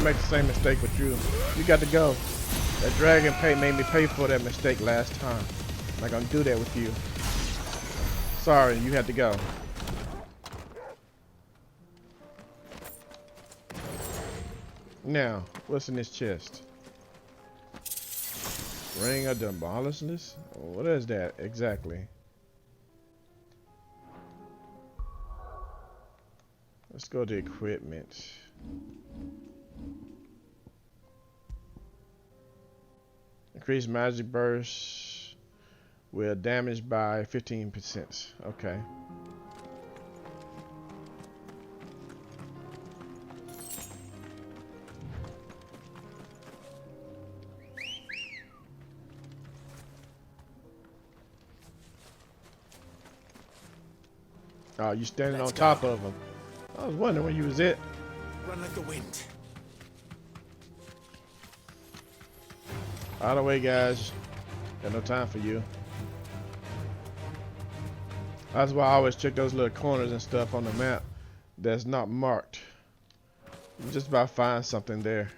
Make the same mistake with you. You got to go. That dragon made me pay for that mistake last time. I'm not gonna do that with you. Sorry, you had to go. Now, what's in this chest? Ring of Demolishness? What is that exactly? Let's go to equipment. Increase magic burst with damage by 15%. Okay. Oh, you standing on top of him. I was wondering where you was at. Run like the wind. Out of the way, guys. Got no time for you. That's why I always check those little corners and stuff on the map that's not marked. You just about find something there.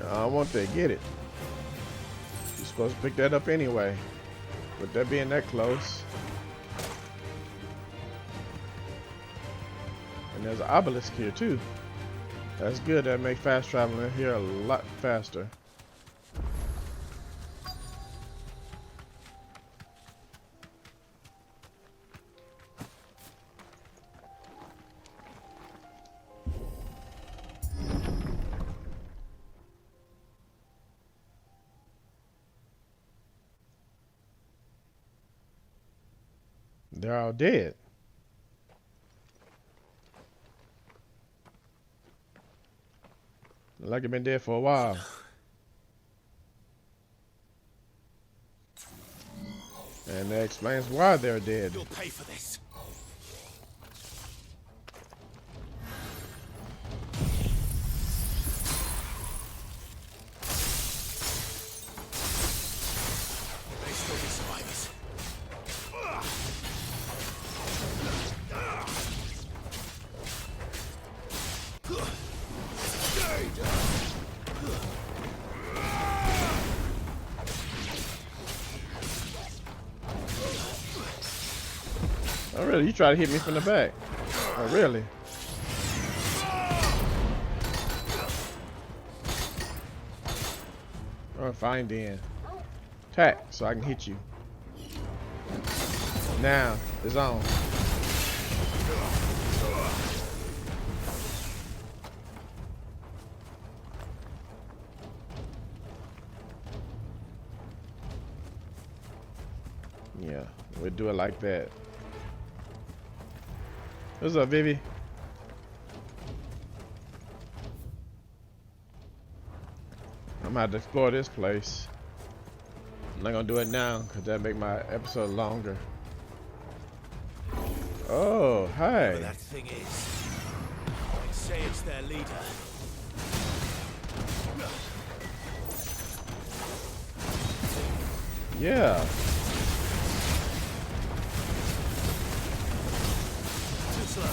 I want to get it. You're supposed to pick that up anyway. With that being that close. And there's an obelisk here too. That's good. That makes fast traveling here a lot faster. They're all dead. Like they've been dead for a while. And that explains why they're dead. You'll pay for this. They still be survivors. Oh really? You try to hit me from the back? Oh really? Oh fine then. Attack so I can hit you. Now it's on. Yeah, we'll do it like that. What's up, baby? I'm about to explore this place. I'm not gonna do it now because that make my episode longer. Oh, hi. Whatever that thing is. They say it's their leader. Yeah. Too slow.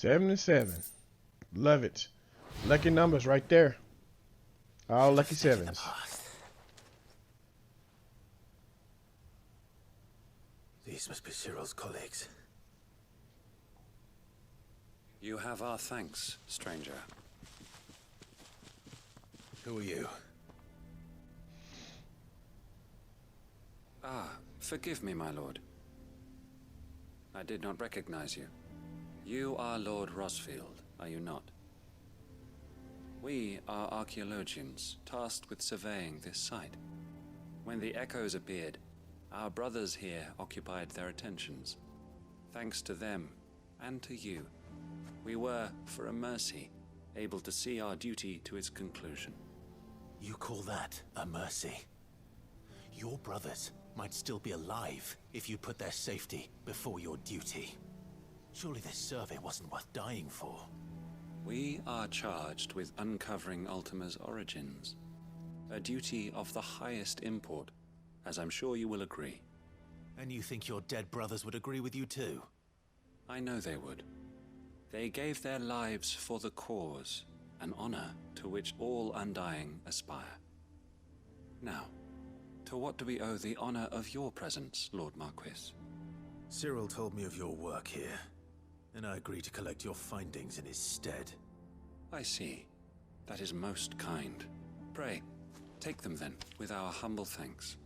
77. Love it. Lucky numbers right there. All lucky sevens. These must be Cyril's colleagues. You have our thanks, stranger. Who are you? Ah, forgive me, my lord. I did not recognize you. You are Lord Rosfield, are you not? We are archaeologians, tasked with surveying this site. When the echoes appeared, our brothers here occupied their attentions. Thanks to them, and to you, we were, for a mercy, able to see our duty to its conclusion. You call that a mercy? Your brothers might still be alive if you put their safety before your duty. Surely this survey wasn't worth dying for. We are charged with uncovering Ultima's origins. A duty of the highest import, as I'm sure you will agree. And you think your dead brothers would agree with you too? I know they would. They gave their lives for the cause, an honor to which all Undying aspire. Now, to what do we owe the honor of your presence, Lord Marquis? Cyril told me of your work here, and I agreed to collect your findings in his stead. I see. That is most kind. Pray, take them then, with our humble thanks.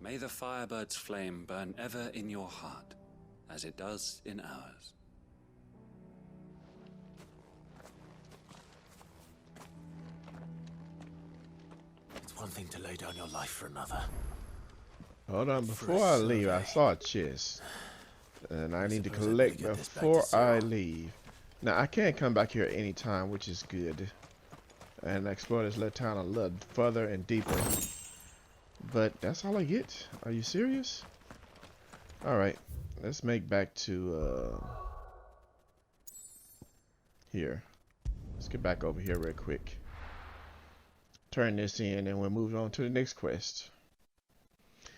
May the Firebird's flame burn ever in your heart, as it does in ours. It's one thing to lay down your life for another. Hold on, before I leave, I saw a chest. And I need to collect before I leave. Now, I can't come back here anytime, which is good. And explore this little town a little further and deeper. But that's all I get. Are you serious? Alright, let's make back to here. Let's get back over here real quick. Turn this in and we'll move on to the next quest.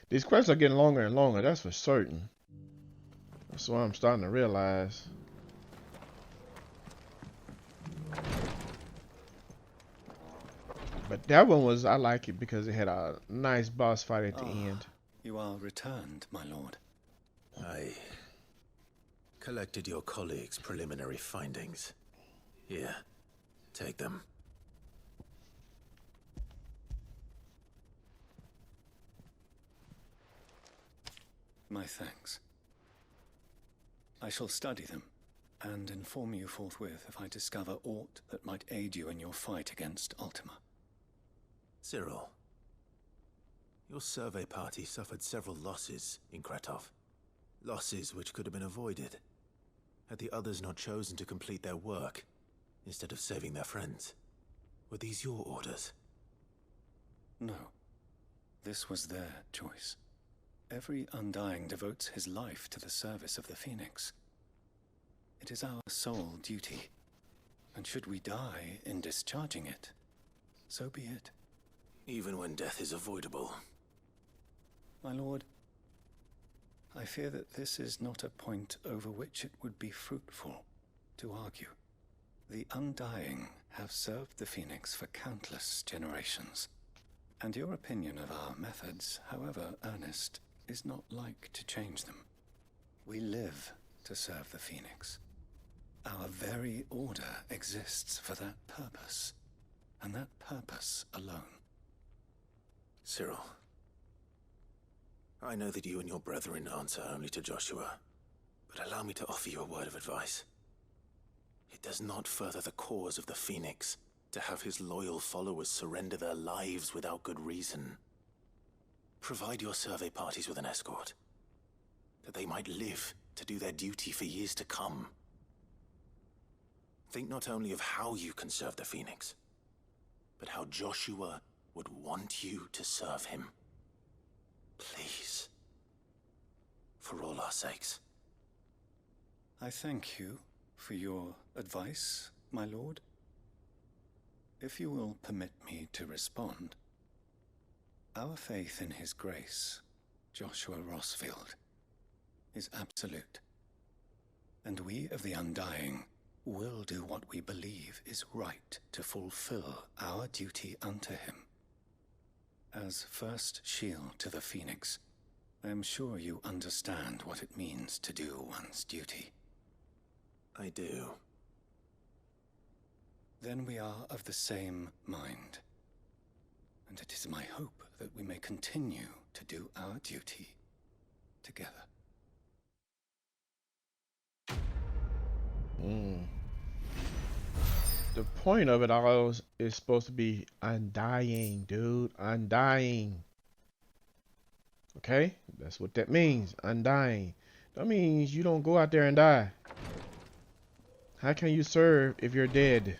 These quests are getting longer and longer, that's for certain. That's what I'm starting to realize. But that one was, I like it because it had a nice boss fight at the end. You are returned, my lord. I collected your colleagues' preliminary findings. Here, take them. My thanks. I shall study them, and inform you forthwith if I discover aught that might aid you in your fight against Ultima. Cyril, your survey party suffered several losses in Kretov. Losses which could have been avoided, had the others not chosen to complete their work, instead of saving their friends. Were these your orders? No. This was their choice. Every Undying devotes his life to the service of the Phoenix. It is our sole duty, and should we die in discharging it, so be it. Even when death is avoidable. My lord, I fear that this is not a point over which it would be fruitful to argue. The Undying have served the Phoenix for countless generations, and your opinion of our methods, however earnest, is not like to change them. We live to serve the Phoenix. Our very order exists for that purpose, and that purpose alone. Cyril, I know that you and your brethren answer only to Joshua, but allow me to offer you a word of advice. It does not further the cause of the Phoenix to have his loyal followers surrender their lives without good reason. Provide your survey parties with an escort, that they might live to do their duty for years to come. Think not only of how you can serve the Phoenix, but how Joshua would want you to serve him. Please. For all our sakes. I thank you for your advice, my lord. If you will permit me to respond, our faith in his grace, Joshua Rosfield, is absolute. And we of the Undying will do what we believe is right to fulfill our duty unto him. As first shield to the Phoenix, I am sure you understand what it means to do one's duty. I do. Then we are of the same mind. And it is my hope that we may continue to do our duty together. The point of it all is supposed to be undying, dude. Undying. Okay? That's what that means. Undying. That means you don't go out there and die. How can you serve if you're dead?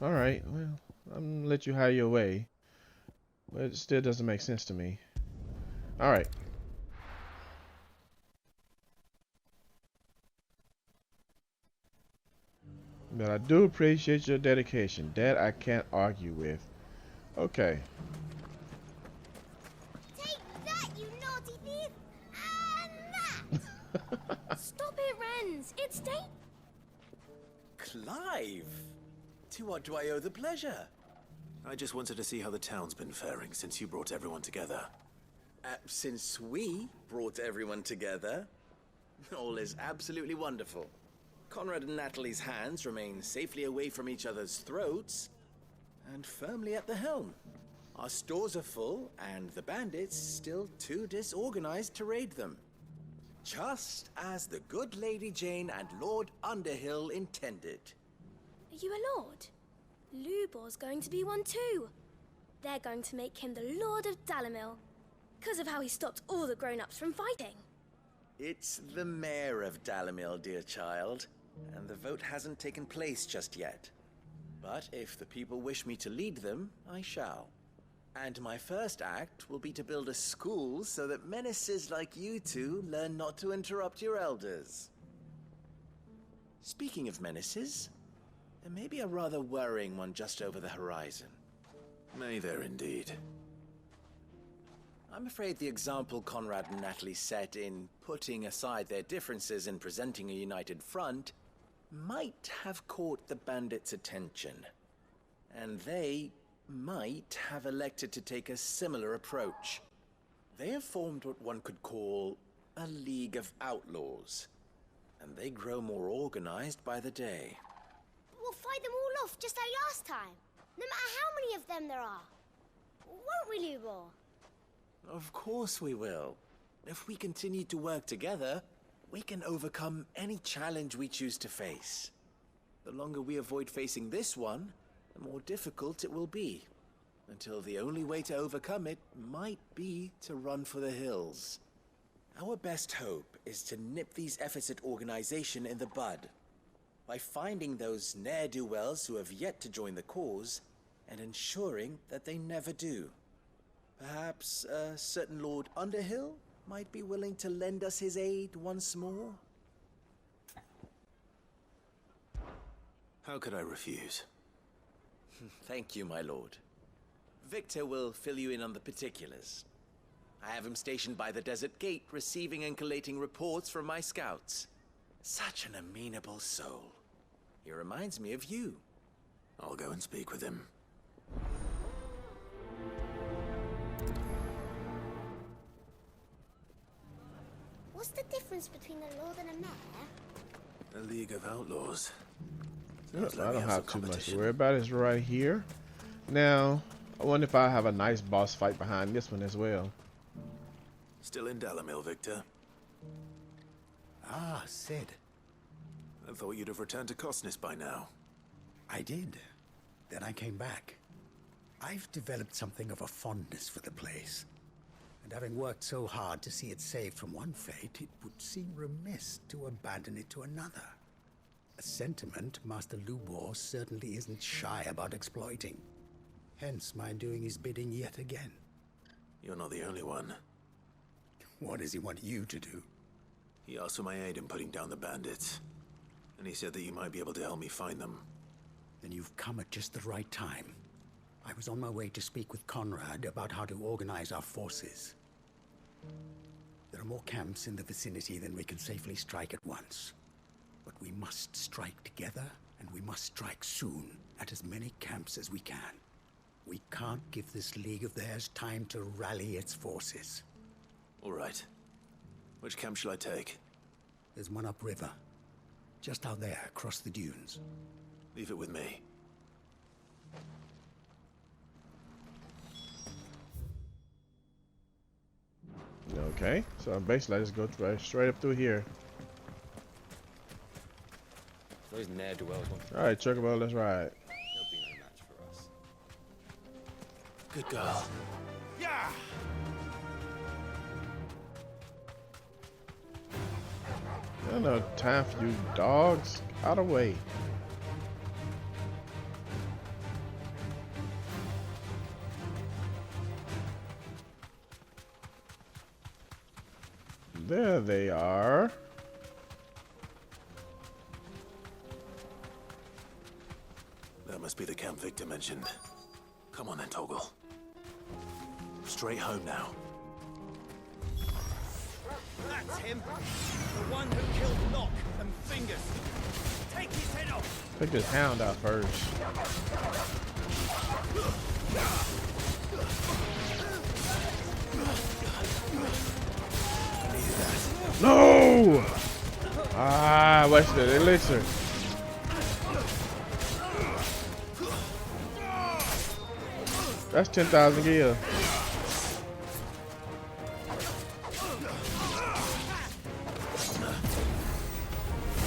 Alright, well, I'm gonna let you have your way. But it still doesn't make sense to me. Alright. But I do appreciate your dedication. That I can't argue with. Okay. Take that, you naughty thief! And that! Stop it, Rens! It's Clive! To what do I owe the pleasure? I just wanted to see how the town's been faring since you brought everyone together. Since we brought everyone together, all is absolutely wonderful. Conrad and Natalie's hands remain safely away from each other's throats, and firmly at the helm. Our stores are full, and the bandits still too disorganized to raid them. Just as the good Lady Jane and Lord Underhill intended. Are you a lord? Lubor's going to be one too. They're going to make him the Lord of Dalamil, because of how he stopped all the grown-ups from fighting. It's the mayor of Dalamil, dear child, and the vote hasn't taken place just yet. But if the people wish me to lead them, I shall. And my first act will be to build a school so that menaces like you two learn not to interrupt your elders. Speaking of menaces, there may be a rather worrying one just over the horizon. May there indeed. I'm afraid the example Conrad and Natalie set in putting aside their differences and presenting a united front might have caught the bandits' attention. And they might have elected to take a similar approach. They have formed what one could call a League of Outlaws, and they grow more organized by the day. We'll fight them all off just like last time, no matter how many of them there are. Won't we, Lubor? Of course we will. If we continue to work together, we can overcome any challenge we choose to face. The longer we avoid facing this one, the more difficult it will be, until the only way to overcome it might be to run for the hills. Our best hope is to nip these efforts at organization in the bud, by finding those ne'er-do-wells who have yet to join the cause, and ensuring that they never do. Perhaps a certain Lord Underhill might be willing to lend us his aid once more? How could I refuse? Thank you, my lord. Victor will fill you in on the particulars. I have him stationed by the desert gate, receiving and collating reports from my scouts. Such an amenable soul. He reminds me of you. I'll go and speak with him. What's the difference between a lord and a mayor? A League of Outlaws. Yep, I don't have too much to worry about. It's right here. Now, I wonder if I have a nice boss fight behind this one as well. Still in Dalamil, Victor? Ah, Sid. I thought you'd have returned to Cosnis by now. I did. Then I came back. I've developed something of a fondness for the place. And having worked so hard to see it saved from one fate, it would seem remiss to abandon it to another. A sentiment Master Lubor certainly isn't shy about exploiting. Hence my doing his bidding yet again. You're not the only one. What does he want you to do? He asked for my aid in putting down the bandits. And he said that you might be able to help me find them. Then you've come at just the right time. I was on my way to speak with Conrad about how to organize our forces. There There are more camps in the vicinity than we can safely strike at once. But we must strike together, and we must strike soon, at as many camps as we can. We can't give this league of theirs time to rally its forces. All right. Which camp shall I take? There's one upriver. Just out there, across the dunes. Leave it with me. Okay, so basically I just go straight up through here. Those ne'er-do-wells want. Alright, Chocobo, let's ride. They'll be no match for us. Good girl. Yeah! There's no time for you dogs. Out of the way. There they are. That must be the camp Victor mentioned. Come on then, Toggle. Straight home now. That's him! The one who killed Locke and Fingers! Take his head off! Pick this hound out first. No! Ah, wasted elixir. That's 10,000 gil.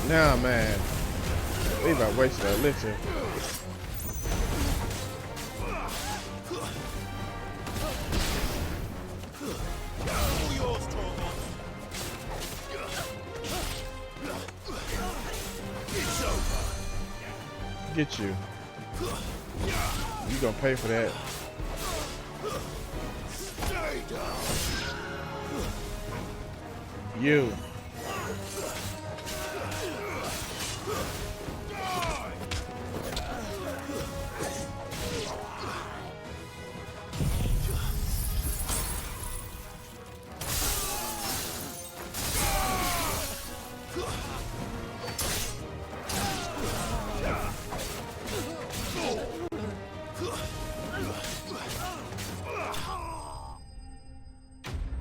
Now, man, leave I wasted elixir. Get you. You gonna pay for that. You.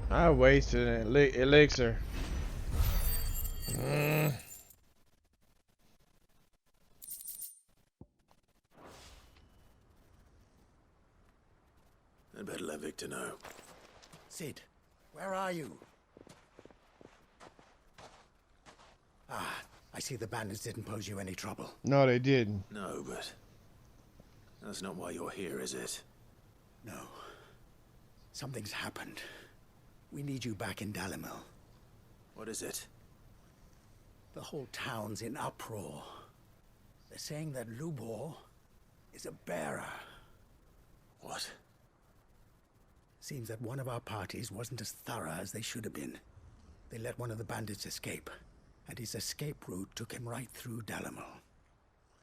I wasted an elixir. I'd better let Victor know. Sid, where are you? Ah, I see the bandits didn't pose you any trouble. No, they didn't. No, but that's not why you're here, is it? No. Something's happened. We need you back in Dalimil. What is it? The whole town's in uproar. They're saying that Lubor is a bearer. What? Seems that one of our parties wasn't as thorough as they should have been. They let one of the bandits escape, and his escape route took him right through Dalimil.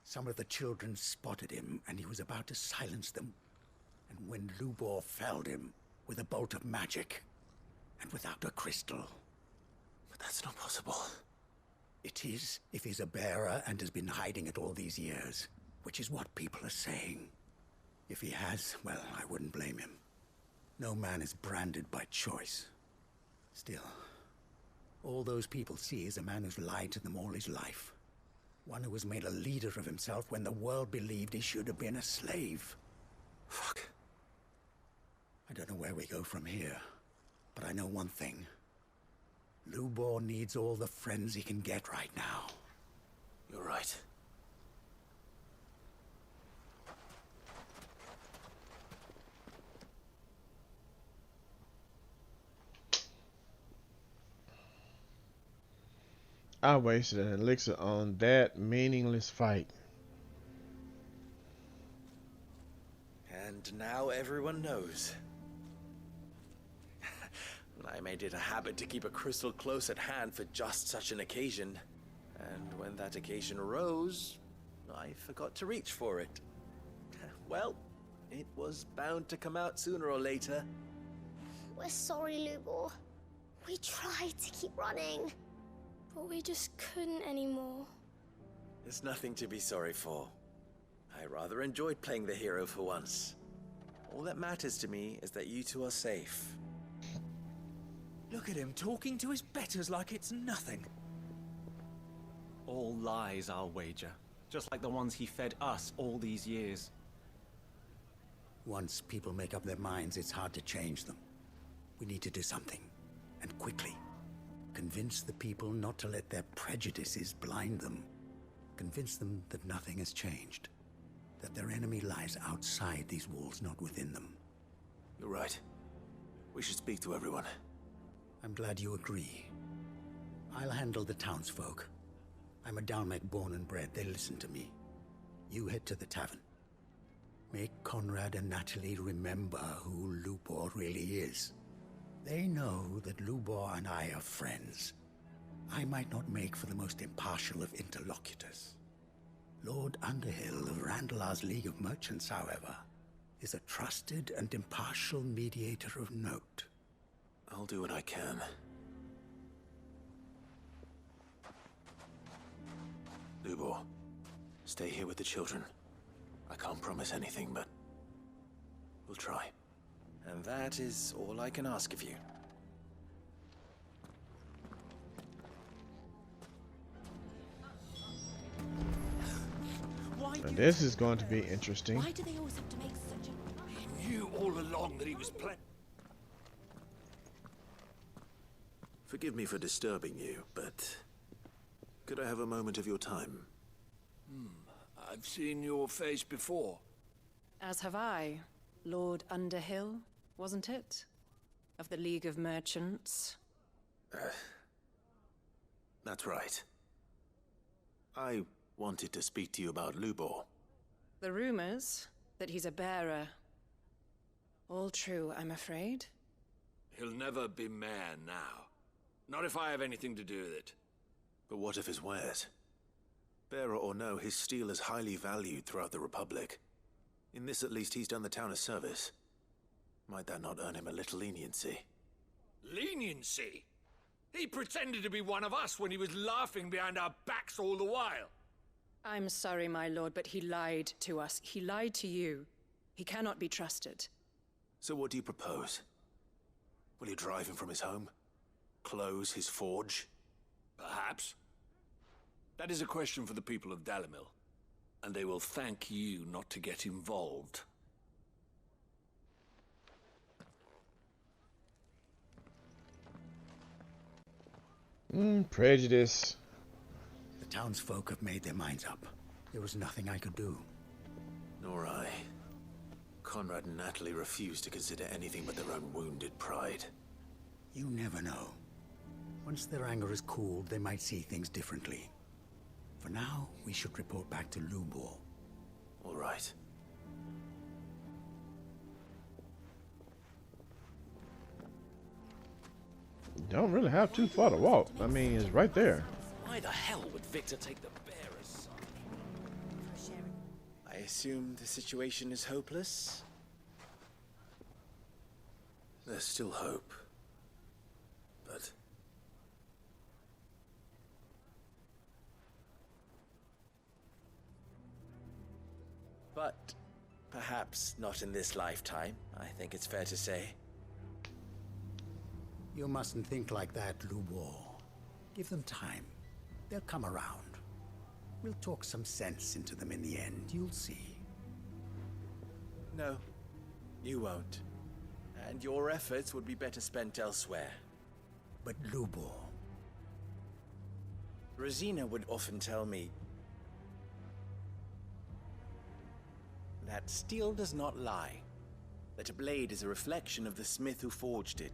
Some of the children spotted him, and he was about to silence them. And when Lubor felled him with a bolt of magic, and without a crystal. But that's not possible. It is, if he's a bearer and has been hiding it all these years, which is what people are saying. If he has, well, I wouldn't blame him. No man is branded by choice. Still, all those people see is a man who's lied to them all his life. One who has made a leader of himself when the world believed he should have been a slave. Fuck. I don't know where we go from here. But I know one thing. Lubor needs all the friends he can get right now. You're right. I wasted an elixir on that meaningless fight. And now everyone knows. I made it a habit to keep a crystal close at hand for just such an occasion. And when that occasion arose, I forgot to reach for it. Well, it was bound to come out sooner or later. We're sorry, Lubor. We tried to keep running, but we just couldn't anymore. There's nothing to be sorry for. I rather enjoyed playing the hero for once. All that matters to me is that you two are safe. Look at him talking to his betters like it's nothing. All lies, I'll wager. Just like the ones he fed us all these years. Once people make up their minds, it's hard to change them. We need to do something, and quickly. Convince the people not to let their prejudices blind them. Convince them that nothing has changed. That their enemy lies outside these walls, not within them. You're right. We should speak to everyone. I'm glad you agree. I'll handle the townsfolk. I'm a Dalmec born and bred. They listen to me. You head to the tavern. Make Conrad and Natalie remember who Lubor really is. They know that Lubor and I are friends. I might not make for the most impartial of interlocutors. Lord Underhill of Randalar's League of Merchants, however, is a trusted and impartial mediator of note. I'll do what I can. Lubor, stay here with the children. I can't promise anything, but we'll try. And that is all I can ask of you. And this is going to be interesting. Why do they always have to make such a... He knew all along that he was playing. Forgive me for disturbing you, but could I have a moment of your time? I've seen your face before. As have I. Lord Underhill, wasn't it? Of the League of Merchants. That's right. I wanted to speak to you about Lubor. The rumors that he's a bearer. All true, I'm afraid. He'll never be mayor now. Not if I have anything to do with it. But what of his wares? Bearer or no, his steel is highly valued throughout the Republic. In this at least, he's done the town a service. Might that not earn him a little leniency? Leniency? He pretended to be one of us when he was laughing behind our backs all the while. I'm sorry, my lord, but he lied to us. He lied to you. He cannot be trusted. So what do you propose? Will you drive him from his home? Close his forge? Perhaps. That is a question for the people of Dalimil, and they will thank you not to get involved. Prejudice. The townsfolk have made their minds up. There was nothing I could do. Nor I. Conrad and Natalie refused to consider anything but their own wounded pride. You never know. Once their anger is cooled, they might see things differently. For now, we should report back to Lubor. All right. Don't really have too far to walk. I mean, it's right there. Why the hell would Victor take the bearer's side? I assume the situation is hopeless? There's still hope. But perhaps not in this lifetime, I think it's fair to say. You mustn't think like that, Lubor. Give them time. They'll come around. We'll talk some sense into them in the end, you'll see. No, you won't. And your efforts would be better spent elsewhere. But Lubor... Rosina would often tell me that steel does not lie, that a blade is a reflection of the smith who forged it.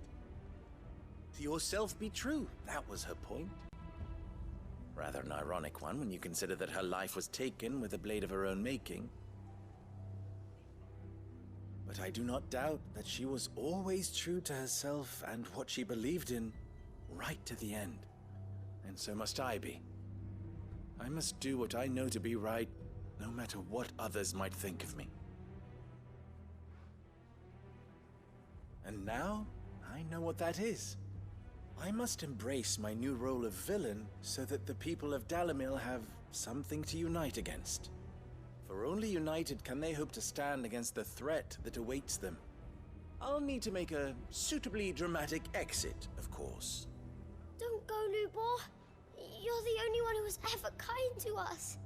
To yourself be true, that was her point. Rather an ironic one when you consider that her life was taken with a blade of her own making. But I do not doubt that she was always true to herself and what she believed in, right to the end. And so must I be. I must do what I know to be right, no matter what others might think of me. And now, I know what that is. I must embrace my new role of villain so that the people of Dalimil have something to unite against. For only united can they hope to stand against the threat that awaits them. I'll need to make a suitably dramatic exit, of course. Don't go, Lubor. You're the only one who was ever kind to us.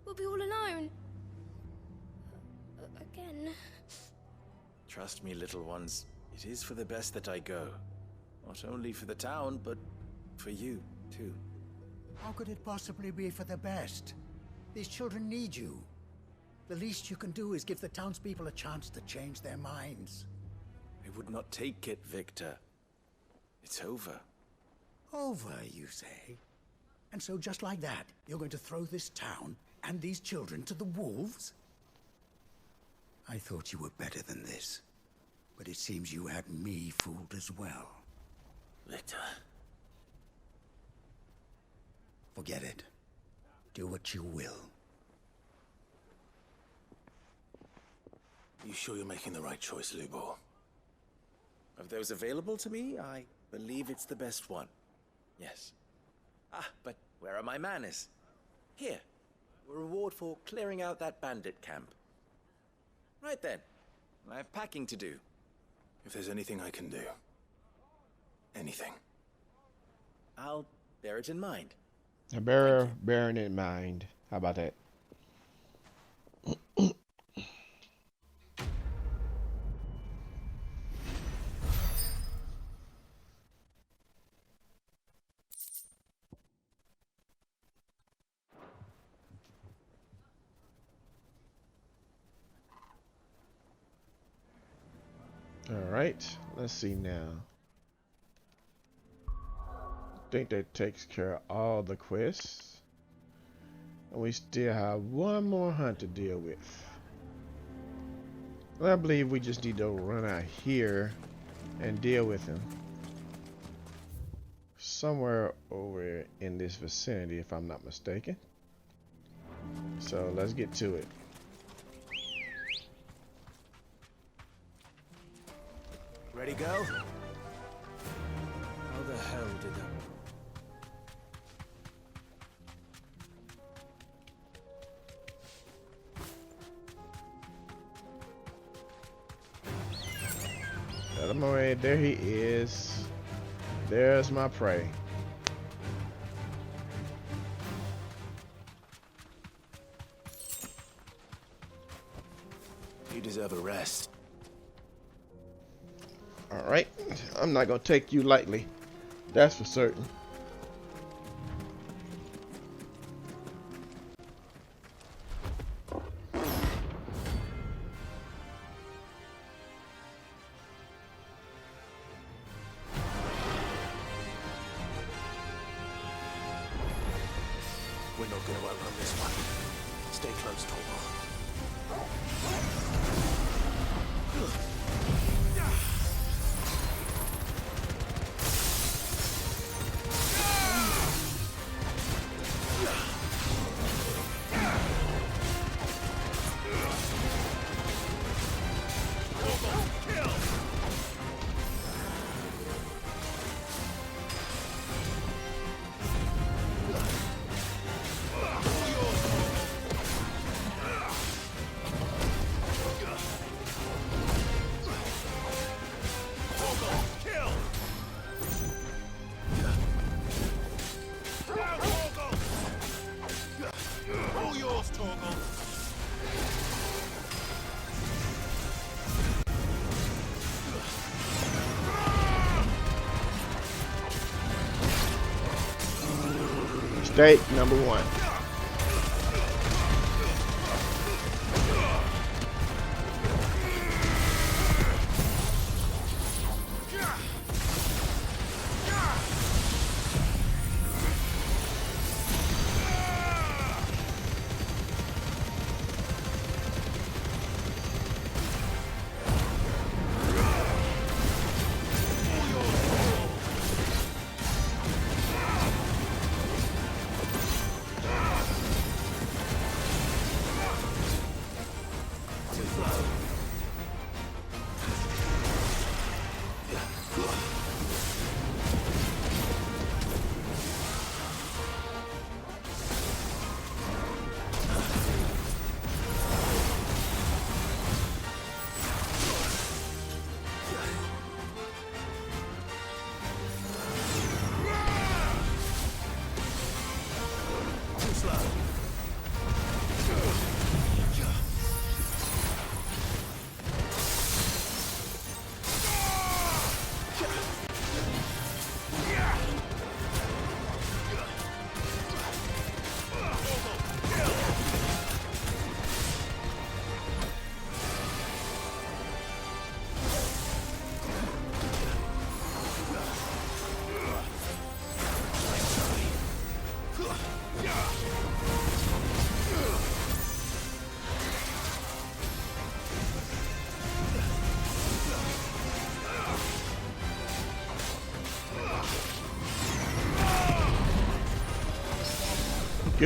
We'll be all alone. Again. Trust me, little ones. It is for the best that I go. Not only for the town, but for you, too. How could it possibly be for the best? These children need you. The least you can do is give the townspeople a chance to change their minds. I would not take it, Victor. It's over. Over, you say? And so just like that, you're going to throw this town and these children to the wolves? I thought you were better than this. But it seems you had me fooled as well. Victor. Forget it. Do what you will. You sure you're making the right choice, Lubor? Of those available to me, I believe it's the best one. Yes. But where are my manners? Here. A reward for clearing out that bandit camp. Right then. I have packing to do. If there's anything I can do. Anything. I'll bear it in mind. Bearing it in mind. How about that? Alright, let's see now. I think that takes care of all the quests. And we still have one more hunt to deal with. Well, I believe we just need to run out here and deal with him. Somewhere over in this vicinity, if I'm not mistaken. So let's get to it. Ready, go? How the hell did that... Got him away. There he is. There's my prey. You deserve a rest. Alright, I'm not gonna take you lightly. That's for certain. We're not going to outrun this one. Stay close, Torvald. Mistake number one.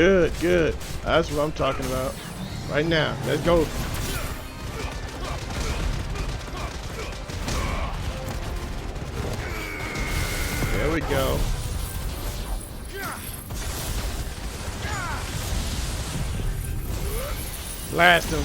Good, good. That's what I'm talking about. Right now. Let's go. There we go. Blast him.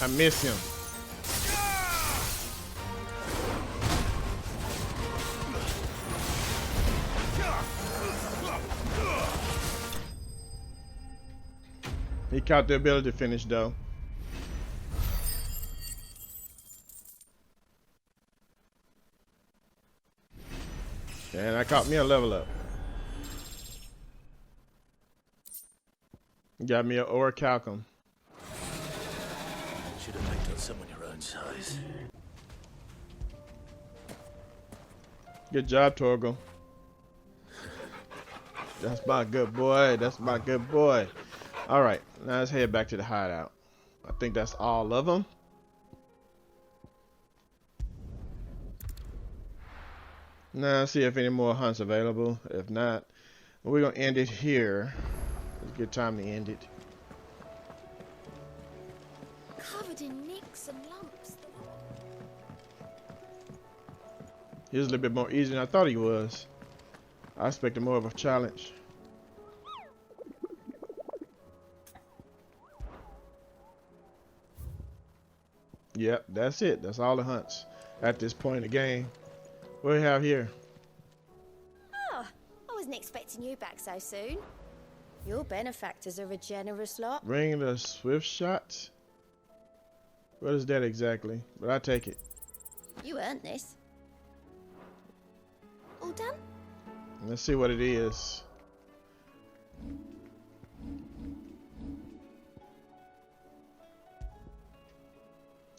I miss him. He caught the ability to finish though. And I caught me a level up. Got me an orichalcum. Should have picked up someone your own size. Good job, Torgal. That's my good boy. That's my good boy. All right, now let's head back to the hideout. I think that's all of them. Now let's see if any more hunts available. If not, we're gonna end it here. It's a good time to end it. Covered in nicks and lumps. He was a little bit more easy than I thought he was. I expected more of a challenge. Yep, that's it. That's all the hunts at this point in the game. What do we have here? Oh, I wasn't expecting you back so soon. Your benefactors are a generous lot. Ring the swift shots. What is that exactly? But I take it. You earned this. All done? Let's see what it is.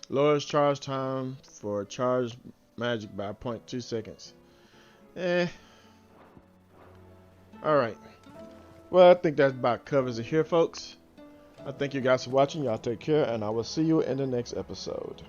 Lowers charge time for charge magic by 0.2 seconds. Alright. Well, I think that about covers it here, folks. I thank you guys for watching. Y'all take care, and I will see you in the next episode.